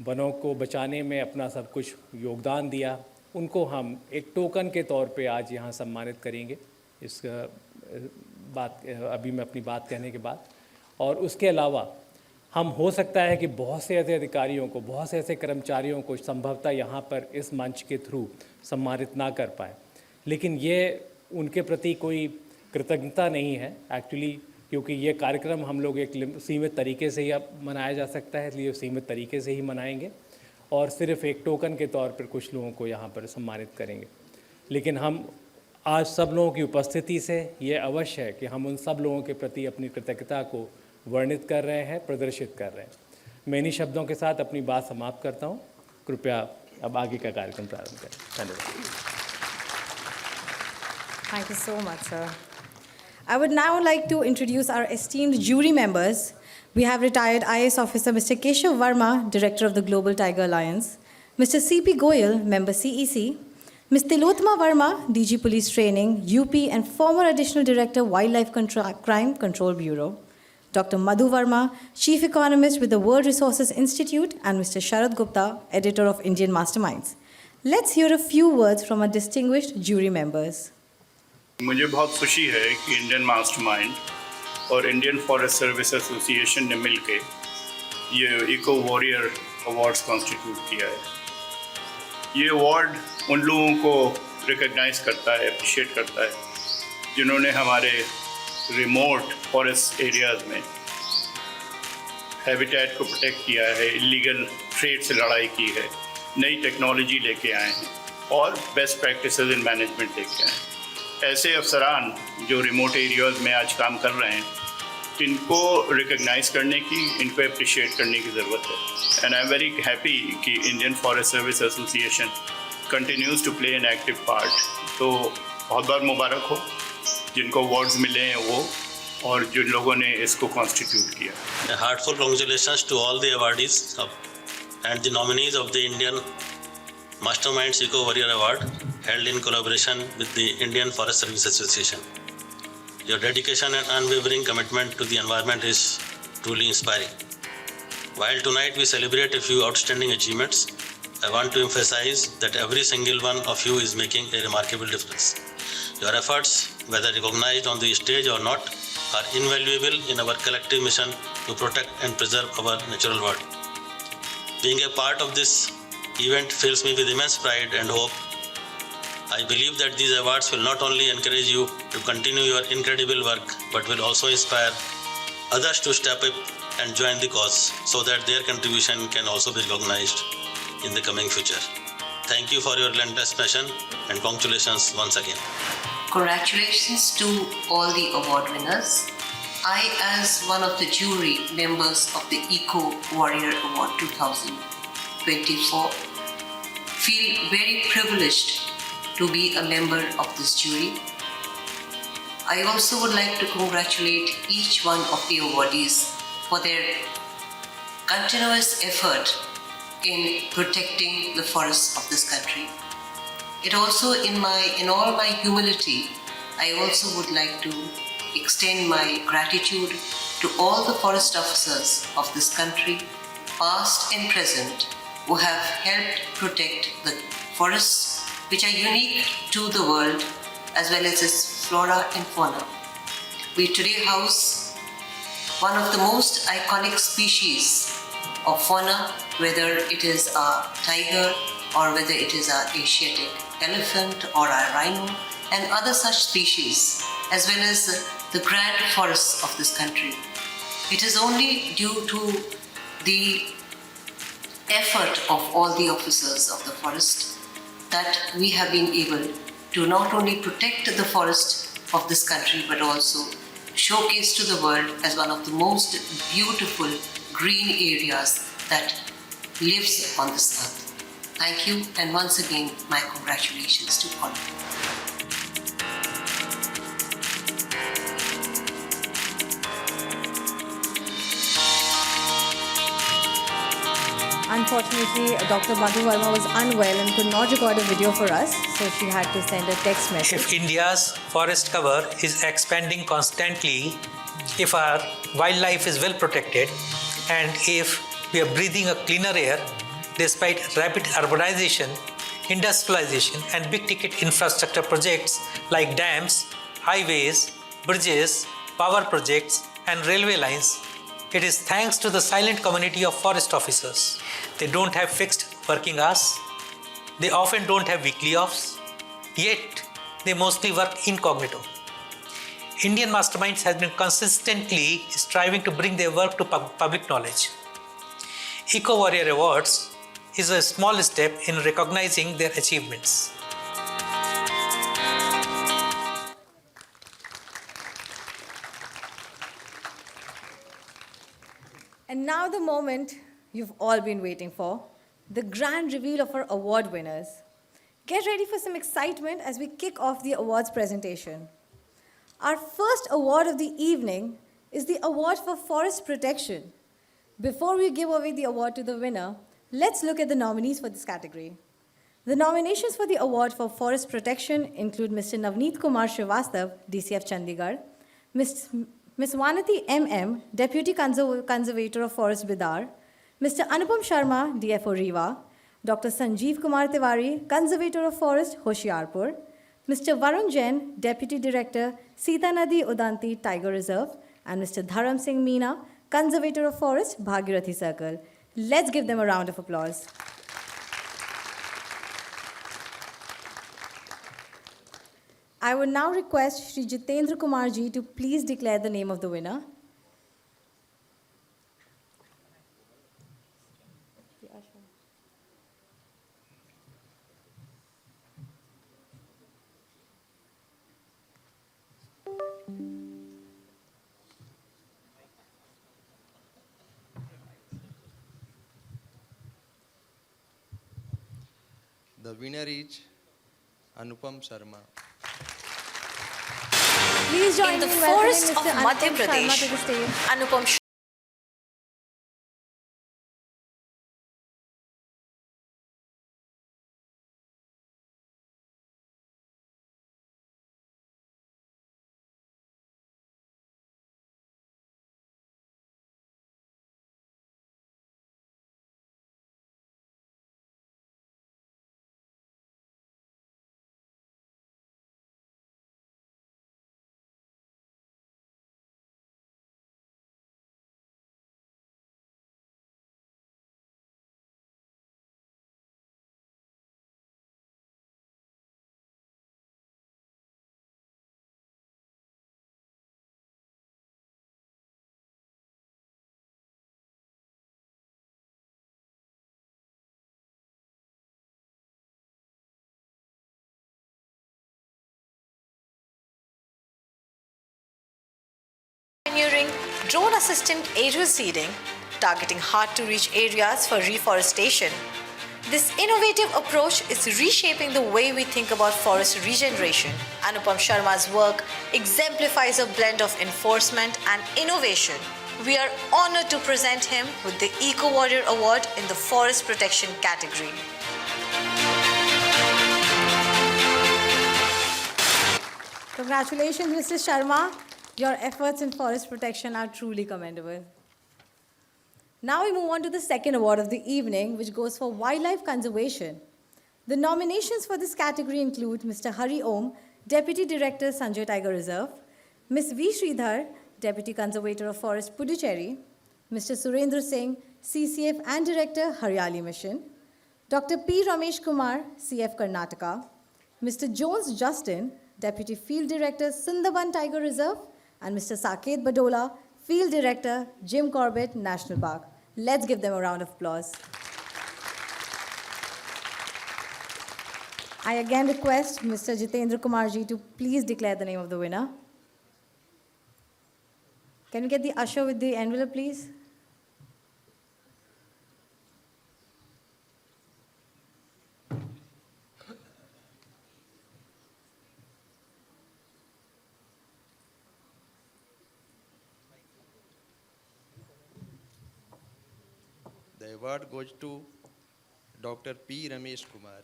वनों को बचाने में अपना सब कुछ योगदान दिया, उनको हम एक टोकन के तौर पे आज यहाँ सम्मानित करेंगे इस बात अभी मैं अपनी बात कहने के बाद। और उसके अलावा हम हो सकता है कि बहुत से ऐसे अधिकारियों को, बहुत से ऐसे कर्मचारियों को संभवतः यहाँ पर इस मंच के थ्रू सम्मानित ना कर पाए, लेकिन ये उनके प्रति कोई कृतज्ञता नहीं है एक्चुअली, क्योंकि ये कार्यक्रम हम लोग एक सीमित तरीके से ही अब मनाया जा सकता है, इसलिए सीमित तरीके से ही मनाएंगे और सिर्फ एक टोकन के तौर पर कुछ लोगों को यहाँ पर सम्मानित करेंगे। लेकिन हम आज सब लोगों की उपस्थिति से ये अवश्य है कि हम उन सब लोगों के प्रति अपनी कृतज्ञता को वर्णित कर रहे हैं, प्रदर्शित कर रहे हैं। मैं इन्हीं शब्दों के साथ अपनी बात समाप्त करता हूँ। कृपया अब आगे का कार्यक्रम प्रारंभ करें। धन्यवाद। Thank you so much, sir. I would now like to introduce our esteemed jury members. We have retired IAS officer Mr. Keshav Verma, director of the Global Tiger Alliance, Mr. C.P. Goyal, member CEC, Ms. Tilotma Verma, DG Police Training, UP, and former additional director, Wildlife Crime Control Bureau, Dr. Madhu Verma, chief economist with the World Resources Institute, and Mr. Sharad Gupta, editor of Indian Masterminds. Let's hear a few words from our distinguished jury members. मुझे बहुत खुशी है कि Indian mastermind और Indian Forest Service association ने मिलके ये eco warrior awards constitute किया है। ये अवार्ड उन लोगों को रिकग्नाइज करता है, अप्रिशिएट करता है, जिन्होंने हमारे रिमोट फॉरेस्ट एरियाज़ में हैबिटेट को प्रोटेक्ट किया है, इलीगल ट्रेड से लड़ाई की है, नई टेक्नोलॉजी लेके आए हैं और बेस्ट प्रैक्टिसेस इन मैनेजमेंट लेके आए हैं। ऐसे अफसरान जो रिमोट एरियाज़ में आज काम कर रहे हैं, इनको रिकग्नाइज करने की, इनको अप्रिशिएट करने की ज़रूरत है। And I am very happy कि Indian Forest Service Association continues to play an active part. तो बहुत बहुत मुबारक हो जिनको अवार्ड्स मिले हैं वो, और जिन लोगों ने इसको कॉन्स्टिट्यूट किया। Heartfelt congratulations to all the awardees and the nominees of the Indian Masterminds Eco Warrior Award, held in collaboration with the Indian Forest Service Association. Your dedication and unwavering commitment to the environment is truly inspiring. While tonight we celebrate a few outstanding achievements, I want to emphasize that every single one of you is making a remarkable difference. Your efforts, whether recognized on the stage or not, are invaluable in our collective mission to protect and preserve our natural world. Being a part of this event fills me with immense pride and hope. I believe that these awards will not only encourage you to continue your incredible work, but will also inspire others to step up and join the cause so that their contribution can also be recognized in the coming future. Thank you for your relentless passion and congratulations once again. Congratulations to all the award winners. I, as one of the jury members of the Eco Warrior Award 2024, feel very privileged to be a member of this jury. I also would like to congratulate each one of the awardees for their continuous effort in protecting the forests of this country. It also, in all my humility, I also would like to extend my gratitude to all the forest officers of this country, past and present, who have helped protect the forests which are unique to the world as well as its flora and fauna. We today house one of the most iconic species of fauna, whether it is a tiger or whether it is an Asiatic elephant or a rhino and other such species, as well as the grand forests of this country. It is only due to the effort of all the officers of the forest that we have been able to not only protect the forest of this country but also showcase to the world as one of the most beautiful green areas that lives on this earth. Thank you, and once again my congratulations to all of you. Unfortunately, Dr. Madhu Verma was unwell and could not record a video for us, so she had to send a text message. If India's forest cover is expanding constantly, if our wildlife is well protected, and if we are breathing a cleaner air, despite rapid urbanization, industrialization, and big ticket infrastructure projects like dams, highways, bridges, power projects, and railway lines, it is thanks to the silent community of forest officers. They don't have fixed working hours. They often don't have weekly offs. Yet, they mostly work incognito. Indian Masterminds has been consistently striving to bring their work to public knowledge. Eco Warrior Awards is a small step in recognizing their achievements. And now the moment you've all been waiting for, the grand reveal of our award winners. Get ready for some excitement as we kick off the awards presentation. Our first award of the evening is the Award for Forest Protection. Before we give away the award to the winner, let's look at the nominees for this category. The nominations for the Award for Forest Protection include Mr. Navneet Kumar Srivastav, DCF Chandigarh, Ms. Vanati MM, Deputy Conservator of Forest Bidar, Mr. Anupam Sharma, DFO Rewa, Dr. Sanjeev Kumar Tiwari, Conservator of Forest, Hoshiarpur, Mr. Varun Jain, Deputy Director, Sita Nadi Udanti Tiger Reserve, and Mr. Dharam Singh Meena, Conservator of Forest, Bhagirathi Circle. Let's give them a round of applause. I would now request Shri Jitendra Kumar ji to please declare the name of the winner. The winner is Anupam Sharma. Please join In the me in forest welcoming of Mr. Madhya Anupam Sharma Pradesh, to the stage. Anupam pioneering drone assisted aerial seeding, targeting hard-to-reach areas for reforestation. This innovative approach is reshaping the way we think about forest regeneration. Anupam Sharma's work exemplifies a blend of enforcement and innovation. We are honored to present him with the Eco Warrior Award in the Forest Protection category. Congratulations, Mr. Sharma. Your efforts in forest protection are truly commendable. Now we move on to the second award of the evening, which goes for wildlife conservation. The nominations for this category include Mr. Hari Om, Deputy Director, Sanjay Tiger Reserve, Ms. V. Sridhar, Deputy Conservator of Forest, Puducherry, Mr. Surendra Singh, CCF and Director, Haryali Mission, Dr. P. Ramesh Kumar, CF Karnataka, Mr. Jones Justin, Deputy Field Director, Sundarban Tiger Reserve, and Mr. Saket Badola, Field Director, Jim Corbett National Park. Let's give them a round of applause. I again request Mr. Jitendra Kumar ji to please declare the name of the winner. Can we get the usher with the envelope, please? The award goes to Dr. P. Ramesh Kumar.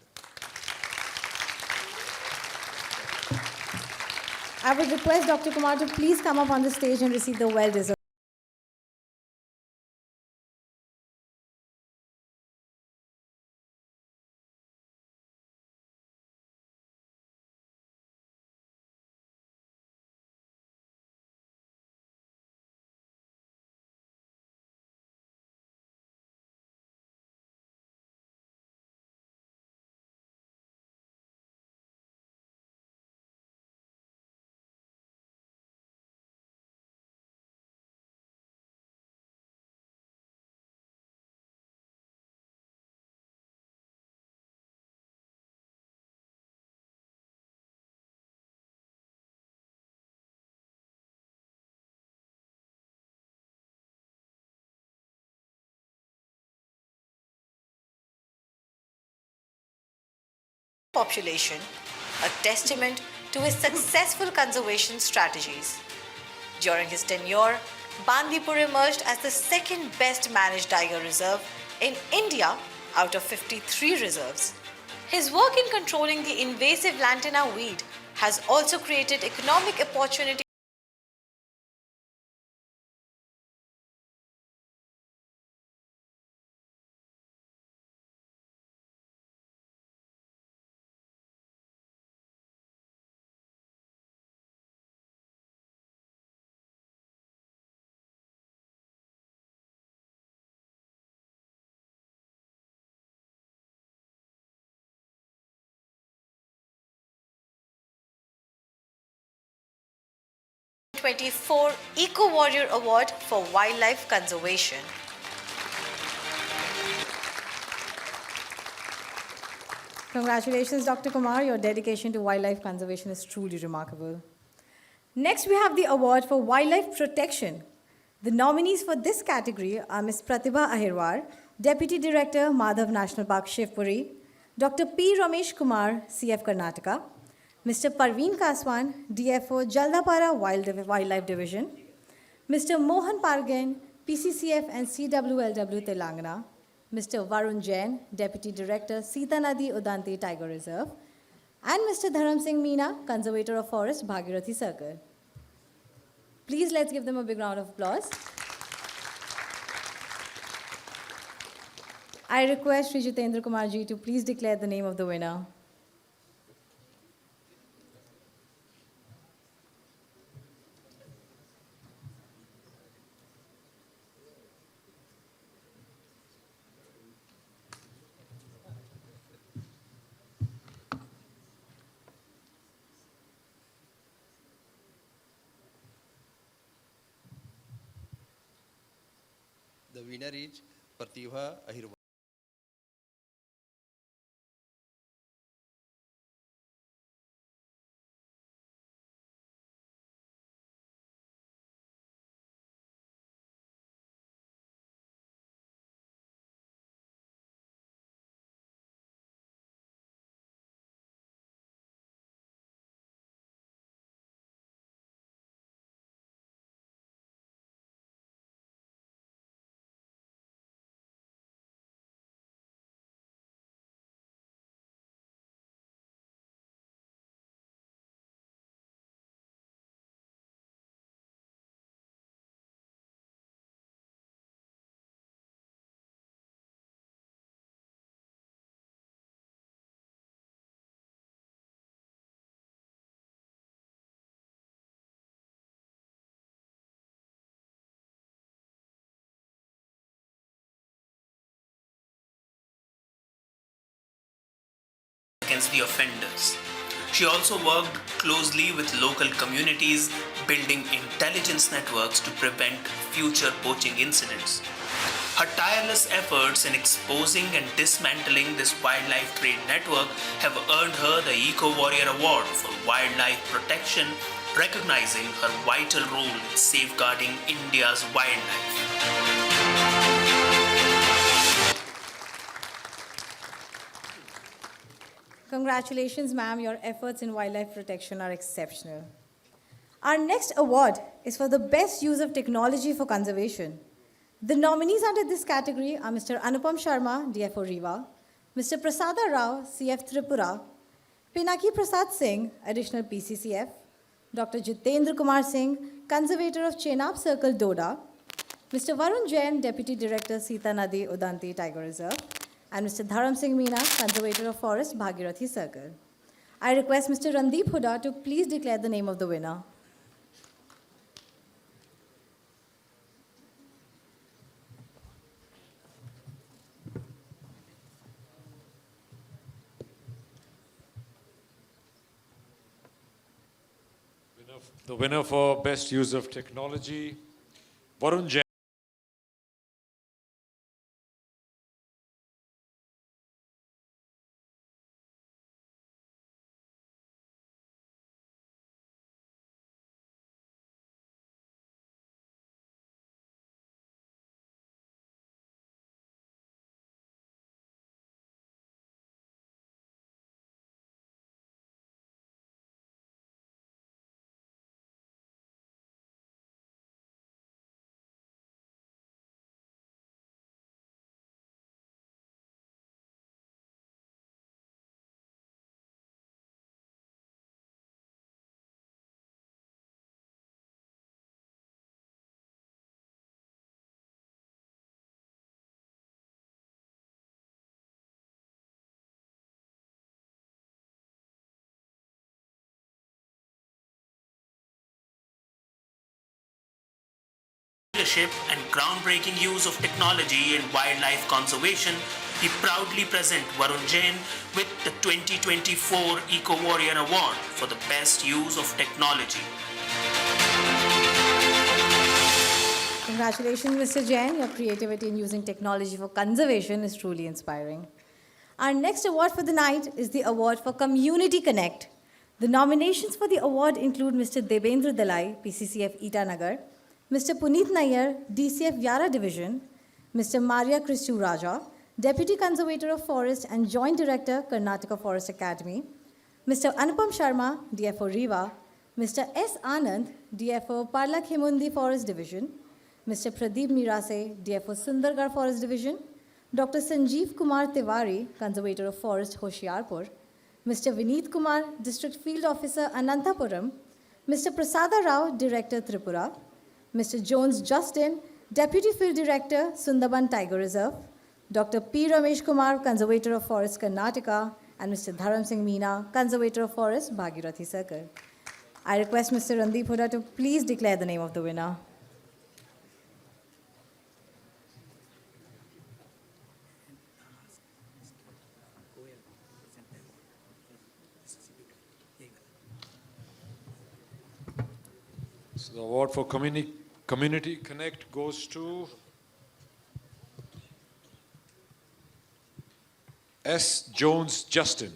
I would request Dr. Kumar to please come up on the stage and receive the well-deserved population, a testament to his successful conservation strategies. During his tenure, Bandipur emerged as the second best managed tiger reserve in India out of 53 reserves. His work in controlling the invasive lantana weed has also created economic opportunity in 24 Eco Warrior Award for Wildlife Conservation. Congratulations, Dr. Kumar. Your dedication to wildlife conservation is truly remarkable. Next, we have the award for wildlife protection. The nominees for this category are Ms. Pratibha Ahirwar, Deputy Director, Madhav National Park, Shivpuri; Dr. P. Ramesh Kumar, CF Karnataka; Mr. Parveen Kaswan, DFO, Jaldapara Wildlife Division; Mr. Mohan Pargan, PCCF and CWLW Telangana; Mr. Varun Jain, Deputy Director, Sita Nadi Udanti Tiger Reserve; and Mr. Dharam Singh Meena, Conservator of Forest, Bhagirathi Circle. Please let's give them a big round of applause. I request Sri Jitendra Kumar ji to please declare the name of the winner. The winner is Pratibha Ahirwar. Against the offenders. She also worked closely with local communities, building intelligence networks to prevent future poaching incidents. Her tireless efforts in exposing and dismantling this wildlife trade network have earned her the Eco Warrior Award for Wildlife Protection, recognizing her vital role in safeguarding India's wildlife. Congratulations, ma'am. Your efforts in wildlife protection are exceptional. Our next award is for the best use of technology for conservation. The nominees under this category are Mr. Anupam Sharma, DFO Riva; Mr. Prasada Rao, CF Tripura; Pinaki Prasad Singh, Additional PCCF; Dr. Jitendra Kumar Singh, Conservator of Chenab Circle, Doda; Mr. Varun Jain, Deputy Director, Sita Nadi Udanti Tiger Reserve; and Mr. Dharam Singh Meena, Conservator of Forest, Bhagirathi Circle. I request Mr. Randeep Hooda to please declare the name of the winner. The winner for best use of technology, Varun Jain. leadership and groundbreaking use of technology in wildlife conservation, we proudly present Varun Jain with the 2024 Eco Warrior Award for the best use of technology. Congratulations, Mr. Jain. Your creativity in using technology for conservation is truly inspiring. Our next award for the night is the Award for Community Connect. The nominations for the award include Mr. Debendra Dalai, PCCF Itanagar, Mr. Puneet Nayyar, DCF Yara Division, Mr. Maria Christu Raja, Deputy Conservator of Forest and Joint Director, Karnataka Forest Academy, Mr. Anupam Sharma, DFO Riva, Mr. S. Anand, DFO Parlak Himundi Forest Division, Mr. Pradeep Mirase, DFO Sundargarh Forest Division, Dr. Sanjeev Kumar Tiwari, Conservator of Forest, Hoshiarpur, Mr. Vineet Kumar, District Field Officer, Anantapuram, Mr. Prasada Rao, Director, Tripura, Mr. Jones Justin, Deputy Field Director, Sundarban Tiger Reserve, Dr. P. Ramesh Kumar, Conservator of Forest, Karnataka, and Mr. Dharam Singh Meena, Conservator of Forest, Bhagirathi Circle. I request Mr. Randeep Hooda to please declare the name of the winner. So the award for Community Connect goes to S. Jones Justin.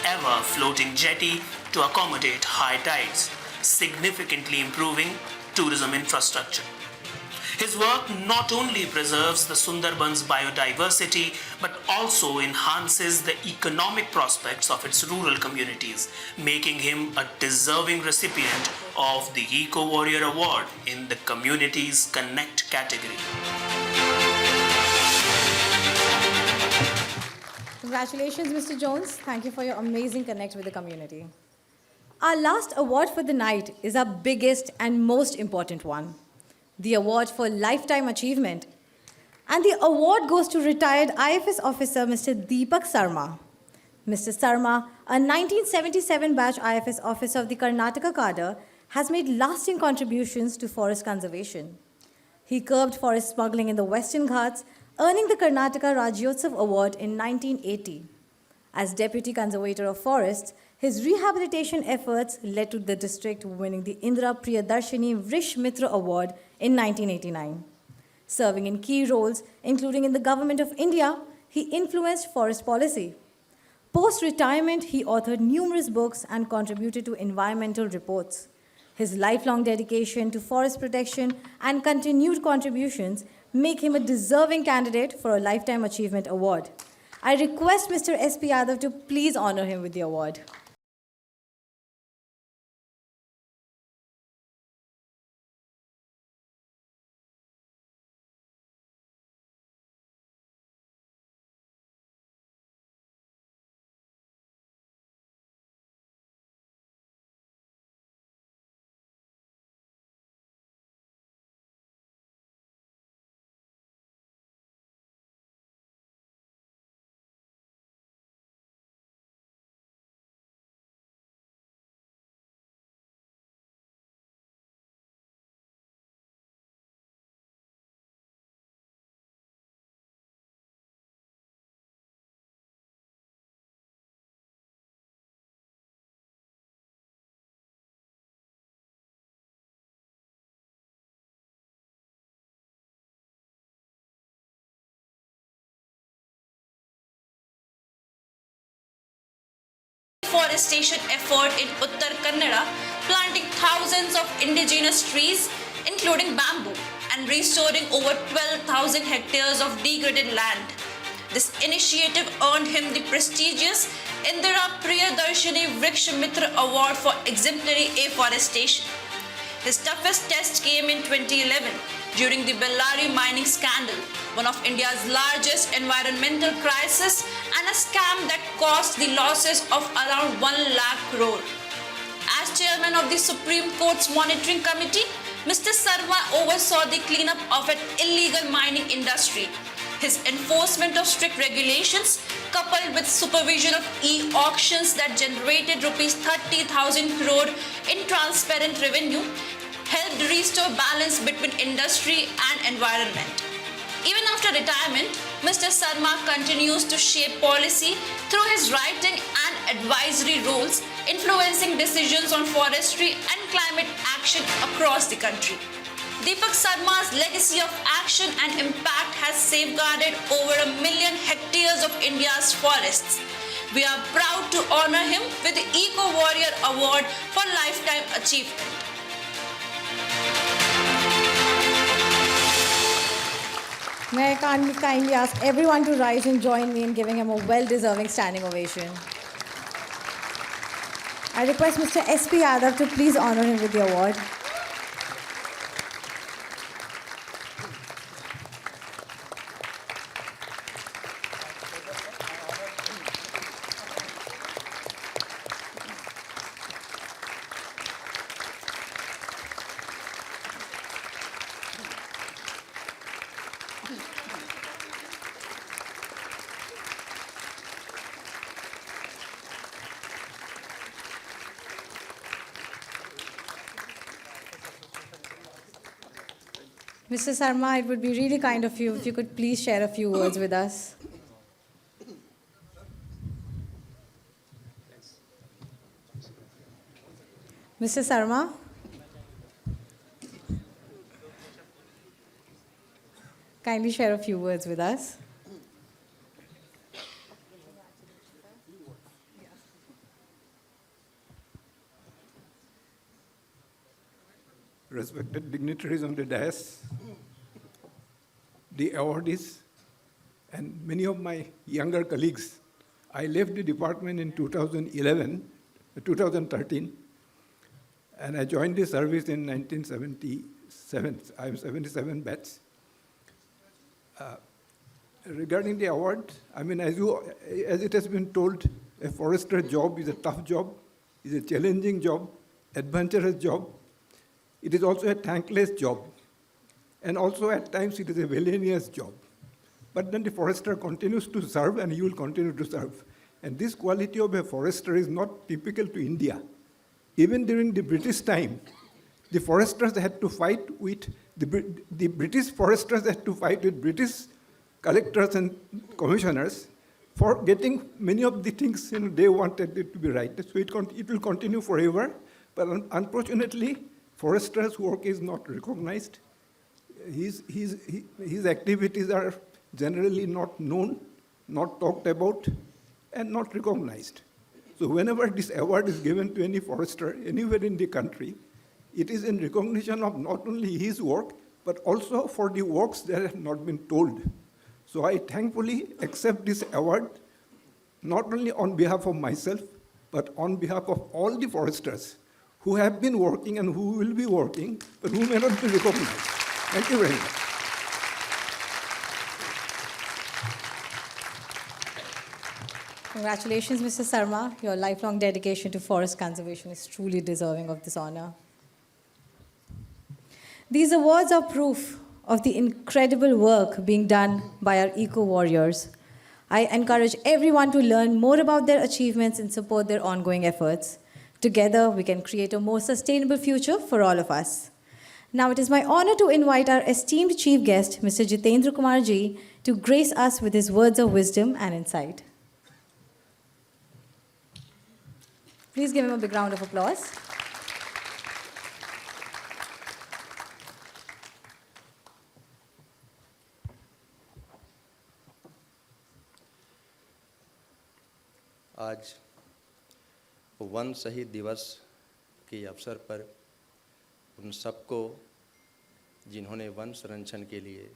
Ever floating jetty to accommodate high tides, significantly improving tourism infrastructure. His work not only preserves the Sundarban's biodiversity but also enhances the economic prospects of its rural communities, making him a deserving recipient of the Eco Warrior Award in the Communities Connect category. Congratulations, Mr. Jones. Thank you for your amazing connect with the community. Our last award for the night is our biggest and most important one, the award for Lifetime Achievement. And the award goes to retired IFS officer Mr. Deepak Sarma. Mr. Sarma, a 1977 batch IFS officer of the Karnataka cadre, has made lasting contributions to forest conservation. He curbed forest smuggling in the Western Ghats, earning the Karnataka Rajyotsav Award in 1980. As Deputy Conservator of Forests, his rehabilitation efforts led to the district winning the Indra Priyadarshini Vrish Mitra Award in 1989. Serving in key roles, including in the Government of India, he influenced forest policy. Post-retirement, he authored numerous books and contributed to environmental reports. His lifelong dedication to forest protection and continued contributions make him a deserving candidate for a Lifetime Achievement Award. I request Mr. S.P. Yadav to please honor him with the award. reforestation effort in Uttar Kannada, planting thousands of indigenous trees, including bamboo, and restoring over 12,000 hectares of degraded land. This initiative earned him the prestigious Indira Priyadarshini Vriksha Mitra Award for exemplary afforestation. His toughest test came in 2011 during the Bellary mining scandal, one of India's largest environmental crises and a scam that caused the losses of around 1 lakh crore. As chairman of the Supreme Court's monitoring committee, Mr. Sarma oversaw the cleanup of an illegal mining industry. His enforcement of strict regulations, coupled with supervision of e-auctions that generated rupees 30,000 crore in transparent revenue, helped restore balance between industry and environment. Even after retirement, Mr. Sarma continues to shape policy through his writing and advisory roles, influencing decisions on forestry and climate action across the country. Deepak Sarma's legacy of action and impact has safeguarded over 1 million hectares of India's forests. We are proud to honor him with the Eco Warrior Award for Lifetime Achievement. May I kindly ask everyone to rise and join me in giving him a well-deserving standing ovation. I request Mr. S.P. Yadav to please honor him with the award. Mr. Sarma, it would be really kind of you if you could please share a few words with us. Mr. Sarma? Kindly share a few words with us. Respected dignitaries on the dais, the awardees, and many of my younger colleagues. I left the department in 2013, and I joined the service in 1977. I'm 77 batch. Regarding the award, I mean, as it has been told, a forester job is a tough job, is a challenging job, adventurous job. It is also a thankless job. And also at times it is a villainous job. But then the forester continues to serve and he will continue to serve. And this quality of a forester is not typical to India. Even during the British time, the foresters had to fight with, the British foresters had to fight with British collectors and commissioners for getting many of the things they wanted it to be right. So it will continue forever. But unfortunately, forester's work is not recognized. His activities are generally not known, not talked about, and not recognized. So whenever this award is given to any forester anywhere in the country, it is in recognition of not only his work, but also for the works that have not been told. So I thankfully accept this award, not only on behalf of myself, but on behalf of all the foresters who have been working and who will be working, but who may not be recognized. Thank you very much. Congratulations, Mr. Sarma. Your lifelong dedication to forest conservation is truly deserving of this honor. These awards are proof of the incredible work being done by our eco-warriors. I encourage everyone to learn more about their achievements and support their ongoing efforts. Together, we can create a more sustainable future for all of us. Now, it is my honor to invite our esteemed chief guest, Mr. Jitendra Kumar Ji, to grace us with his words of wisdom and insight. Please give him a big round of applause. आज one शहीद दिवस के अवसर पर उन सबको जिन्होंने one संरक्षण के लिए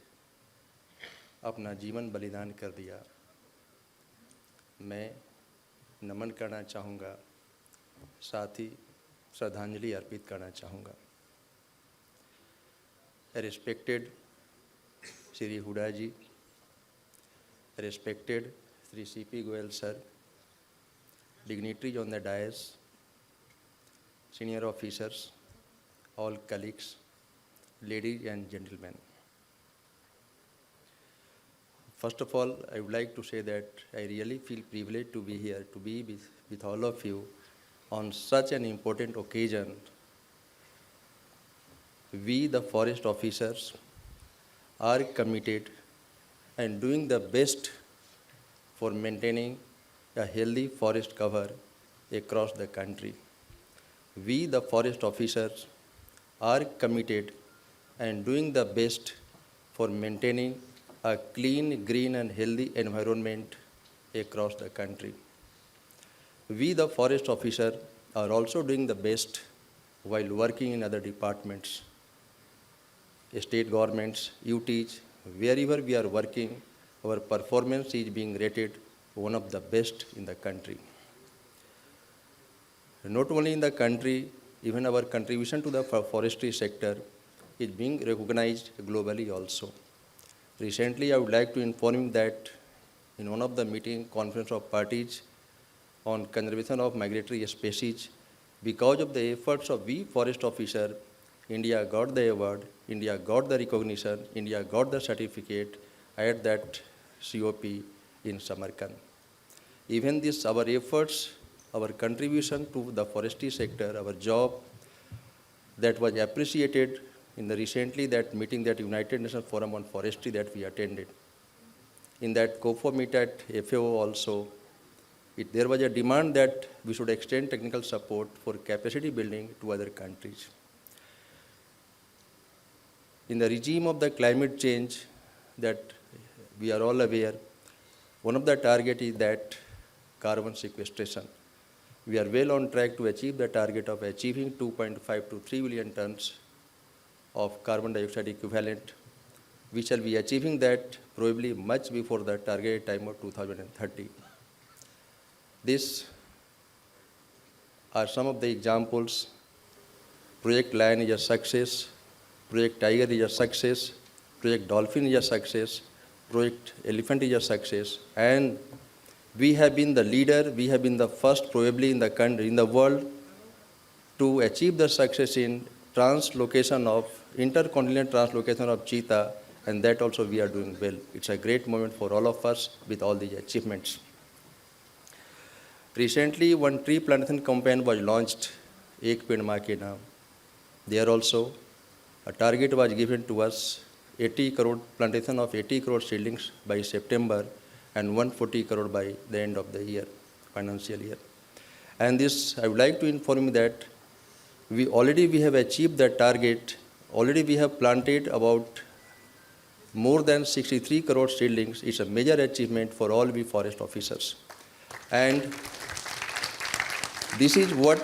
अपना जीवन बलिदान कर दिया, मैं नमन करना चाहूँगा, साथ ही श्रद्धांजलि अर्पित करना चाहूँगा। Respected Shri Hooda ji, respected Shri C.P. Goyal sir, dignitaries on the dais, senior officers, all colleagues, ladies and gentlemen. First of all, I would like to say that I really feel privileged to be here, to be with all of you on such an important occasion. We, the forest officers, are committed and doing the best for maintaining a healthy forest cover across the country. We, the forest officers, are committed and doing the best for maintaining a clean, green and healthy environment across the country. We, the forest officers, are also doing the best while working in other departments, state governments, UTs, wherever we are working, our performance is being rated one of the best in the country. Not only in the country, even our contribution to the forestry sector is being recognized globally also. Recently, I would like to inform you that in one of the meeting, conference of parties on conservation of migratory species, because of the efforts of we forest officers, India got the award, India got the recognition, India got the certificate at that COP in Samarkand. Even this, our efforts, our contribution to the forestry sector, our job, that was appreciated in the recently that meeting, that United Nations Forum on Forestry that we attended. In that COFO meet at FAO also, there was a demand that we should extend technical support for capacity building to other countries. In the regime of the climate change that we are all aware, one of the targets is that carbon sequestration. We are well on track to achieve the target of achieving 2.5 to 3 billion tons of carbon dioxide equivalent. We shall be achieving that probably much before the target time of 2030. These are some of the examples. Project Lion is a success, Project Tiger is a success, Project Dolphin is a success, Project Elephant is a success, and we have been the leader, we have been the first probably in the country, in the world, to achieve the success in intercontinental translocation of cheetah, and that also we are doing well. It's a great moment for all of us with all these achievements. Recently, one tree plantation campaign was launched, Ek Ped Maa Ke Naam. There also, a target was given to us, 80 crore plantation of 80 crore seedlings by September and 140 crore by the end of the year, financial year. And this, I would like to inform you that we have achieved that target. Already we have planted about more than 63 crore seedlings. It's a major achievement for all we forest officers. And this is what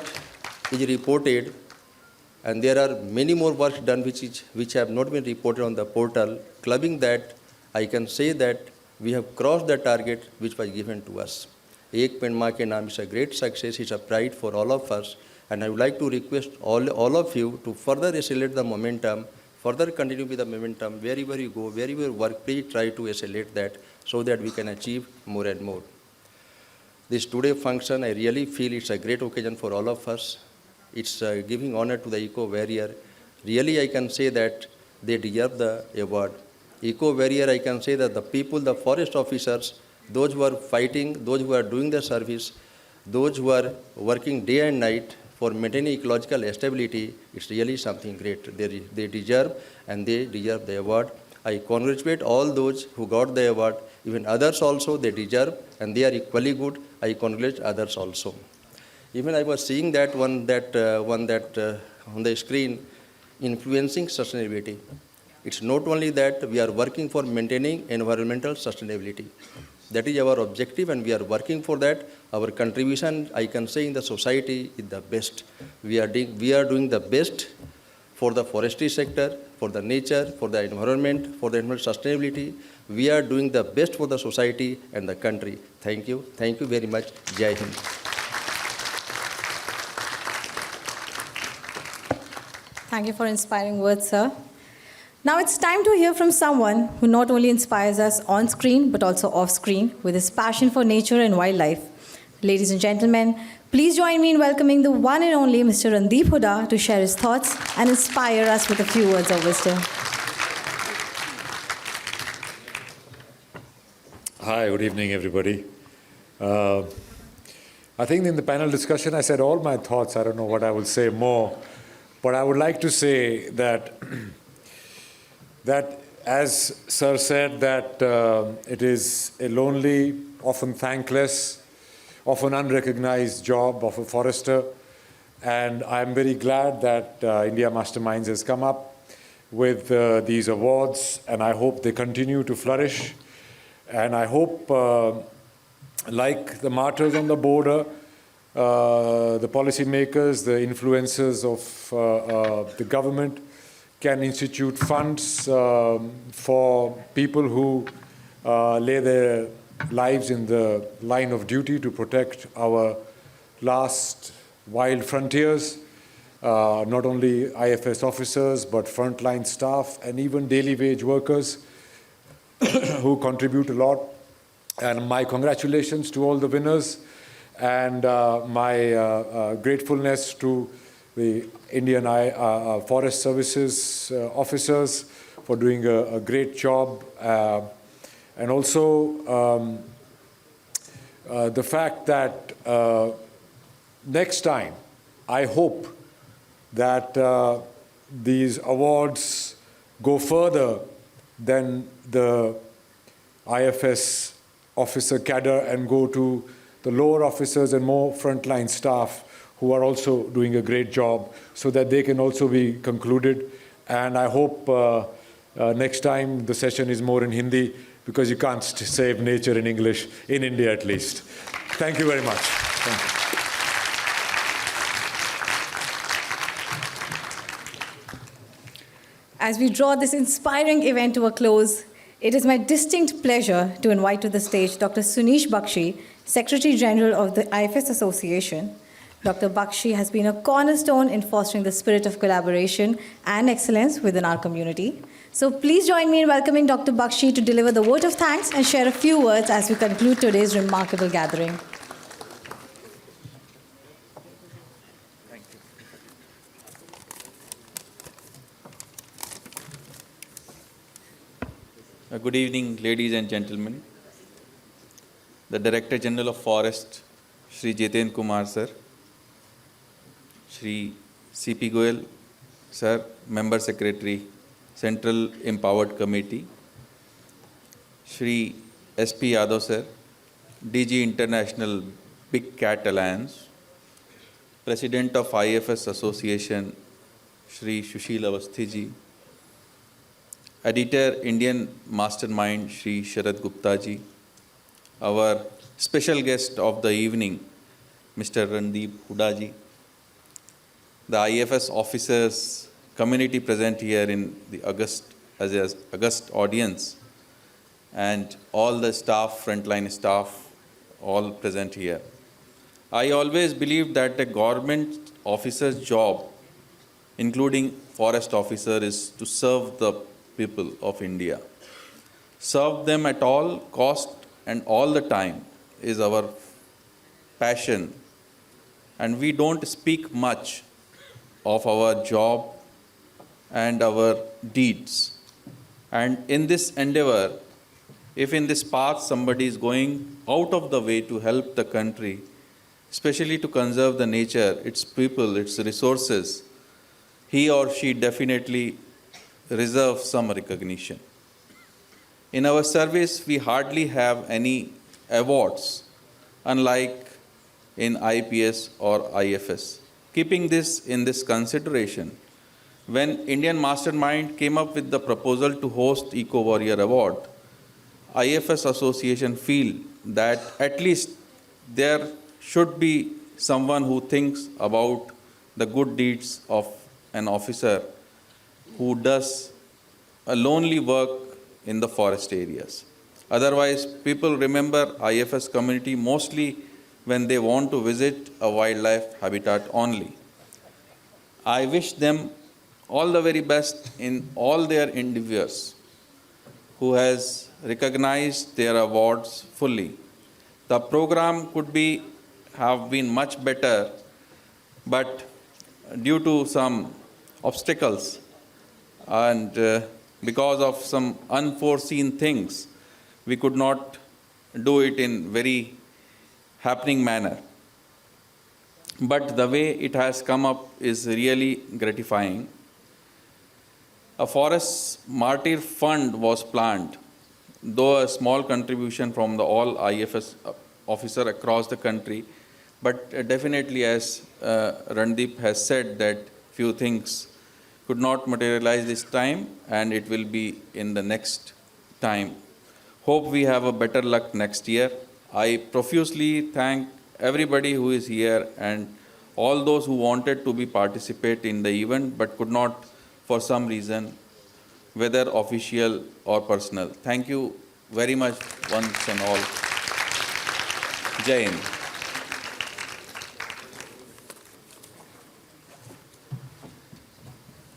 is reported, and there are many more works done which have not been reported on the portal. Clubbing that, I can say that we have crossed the target which was given to us. Ek Ped Maa Ke Naam is a great success, it's a pride for all of us, and I would like to request all of you to further accelerate the momentum, further continue with the momentum, wherever you go, wherever you work, please try to accelerate that so that we can achieve more and more. This today function, I really feel it's a great occasion for all of us. It's giving honor to the eco-warrior. Really, I can say that they deserve the award. Eco-warrior, I can say that the people, the forest officers, those who are fighting, those who are doing the service, those who are working day and night for maintaining ecological stability, it's really something great. They deserve, and they deserve the award. I congratulate all those who got the award. Even others also, they deserve, and they are equally good. I congratulate others also. Even I was seeing that one that on the screen, influencing sustainability. It's not only that we are working for maintaining environmental sustainability. That is our objective, and we are working for that. Our contribution, I can say, in the society is the best. We are doing the best for the forestry sector, for the nature, for the environment, for the environmental sustainability. We are doing the best for the society and the country. Thank you. Thank you very much. Jai Hind. Thank you for inspiring words, sir. Now it's time to hear from someone who not only inspires us on screen, but also off screen with his passion for nature and wildlife. Ladies and gentlemen, please join me in welcoming the one and only Mr. Randeep Hooda to share his thoughts and inspire us with a few words of wisdom. Hi, good evening, everybody. I think in the panel discussion, I said all my thoughts. I don't know what I will say more, but I would like to say that that, as Sir said, that it is a lonely, often thankless, often unrecognized job of a forester. And I'm very glad that India Masterminds has come up with these awards, and I hope they continue to flourish. And I hope, like the martyrs on the border, the policymakers, the influencers of the government, can institute funds for people who lay their lives in the line of duty to protect our last wild frontiers, not only IFS officers, but frontline staff and even daily wage workers who contribute a lot. And my congratulations to all the winners, and my gratefulness to the Indian Forest Services officers for doing a great job. And also the fact that next time, I hope that these awards go further than the IFS officer cadre and go to the lower officers and more frontline staff who are also doing a great job, so that they can also be concluded. And I hope next time the session is more in Hindi, because you can't save nature in English, in India at least. Thank you very much. Thank you. As we draw this inspiring event to a close, it is my distinct pleasure to invite to the stage Dr. Sunish Bakshi, Secretary General of the IFS Association. Dr. Bakshi has been a cornerstone in fostering the spirit of collaboration and excellence within our community. So please join me in welcoming Dr. Bakshi to deliver the vote of thanks and share a few words as we conclude today's remarkable gathering. Good evening, ladies and gentlemen. The Director General of Forest, Shri Jiten Kumar Sir, Shri C.P. Goyal Sir, Member Secretary, Central Empowered Committee, Shri S.P. Yadav Sir, DG International Big Cat Alliance, President of IFS Association, Shri Sushil Awasthi Ji, Editor, Indian Mastermind, Shri Sharad Gupta Ji, our special guest of the evening, Mr. Randeep Hooda Ji, the IFS officers, community present here in the August audience, and all the staff, frontline staff, all present here. I always believed that a government officer's job, including forest officer, is to serve the people of India. Serve them at all cost and all the time is our passion. And we don't speak much of our job and our deeds. And in this endeavor, if in this path somebody is going out of the way to help the country, especially to conserve the nature, its people, its resources, he or she definitely reserve some recognition. In our service, we hardly have any awards, unlike in IPS or IFS. Keeping this in this consideration, when Indian Mastermind came up with the proposal to host Eco Warrior Award, IFS Association feel that at least there should be someone who thinks about the good deeds of an officer who does a lonely work in the forest areas. Otherwise, people remember IFS community mostly when they want to visit a wildlife habitat only. I wish them all the very best in all their endeavors, who has recognized their awards fully. The program could have been much better, but due to some obstacles and because of some unforeseen things, we could not do it in very happening manner. But the way it has come up is really gratifying. A forest martyr fund was planned, though a small contribution from the all IFS officer across the country. But definitely, as Randeep has said, that few things could not materialize this time, and it will be in the next time. Hope we have a better luck next year. I profusely thank everybody who is here and all those who wanted to participate in the event but could not for some reason, whether official or personal. Thank you very much once and all. Jai Hind.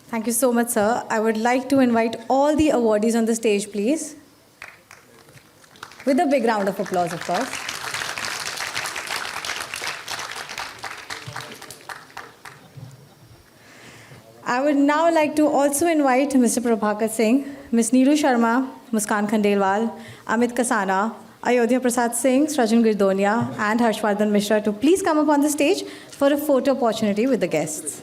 Thank you so much, sir. I would like to invite all the awardees on the stage, please. With a big round of applause, of course. I would now like to also invite Mr. Prabhakar Singh, Ms. Neeru Sharma, Muskan Khandelwal, Amit Kasana, Ayodhya Prasad Singh, Srajan Girdonia, and Harshvardhan Mishra to please come up on the stage for a photo opportunity with the guests.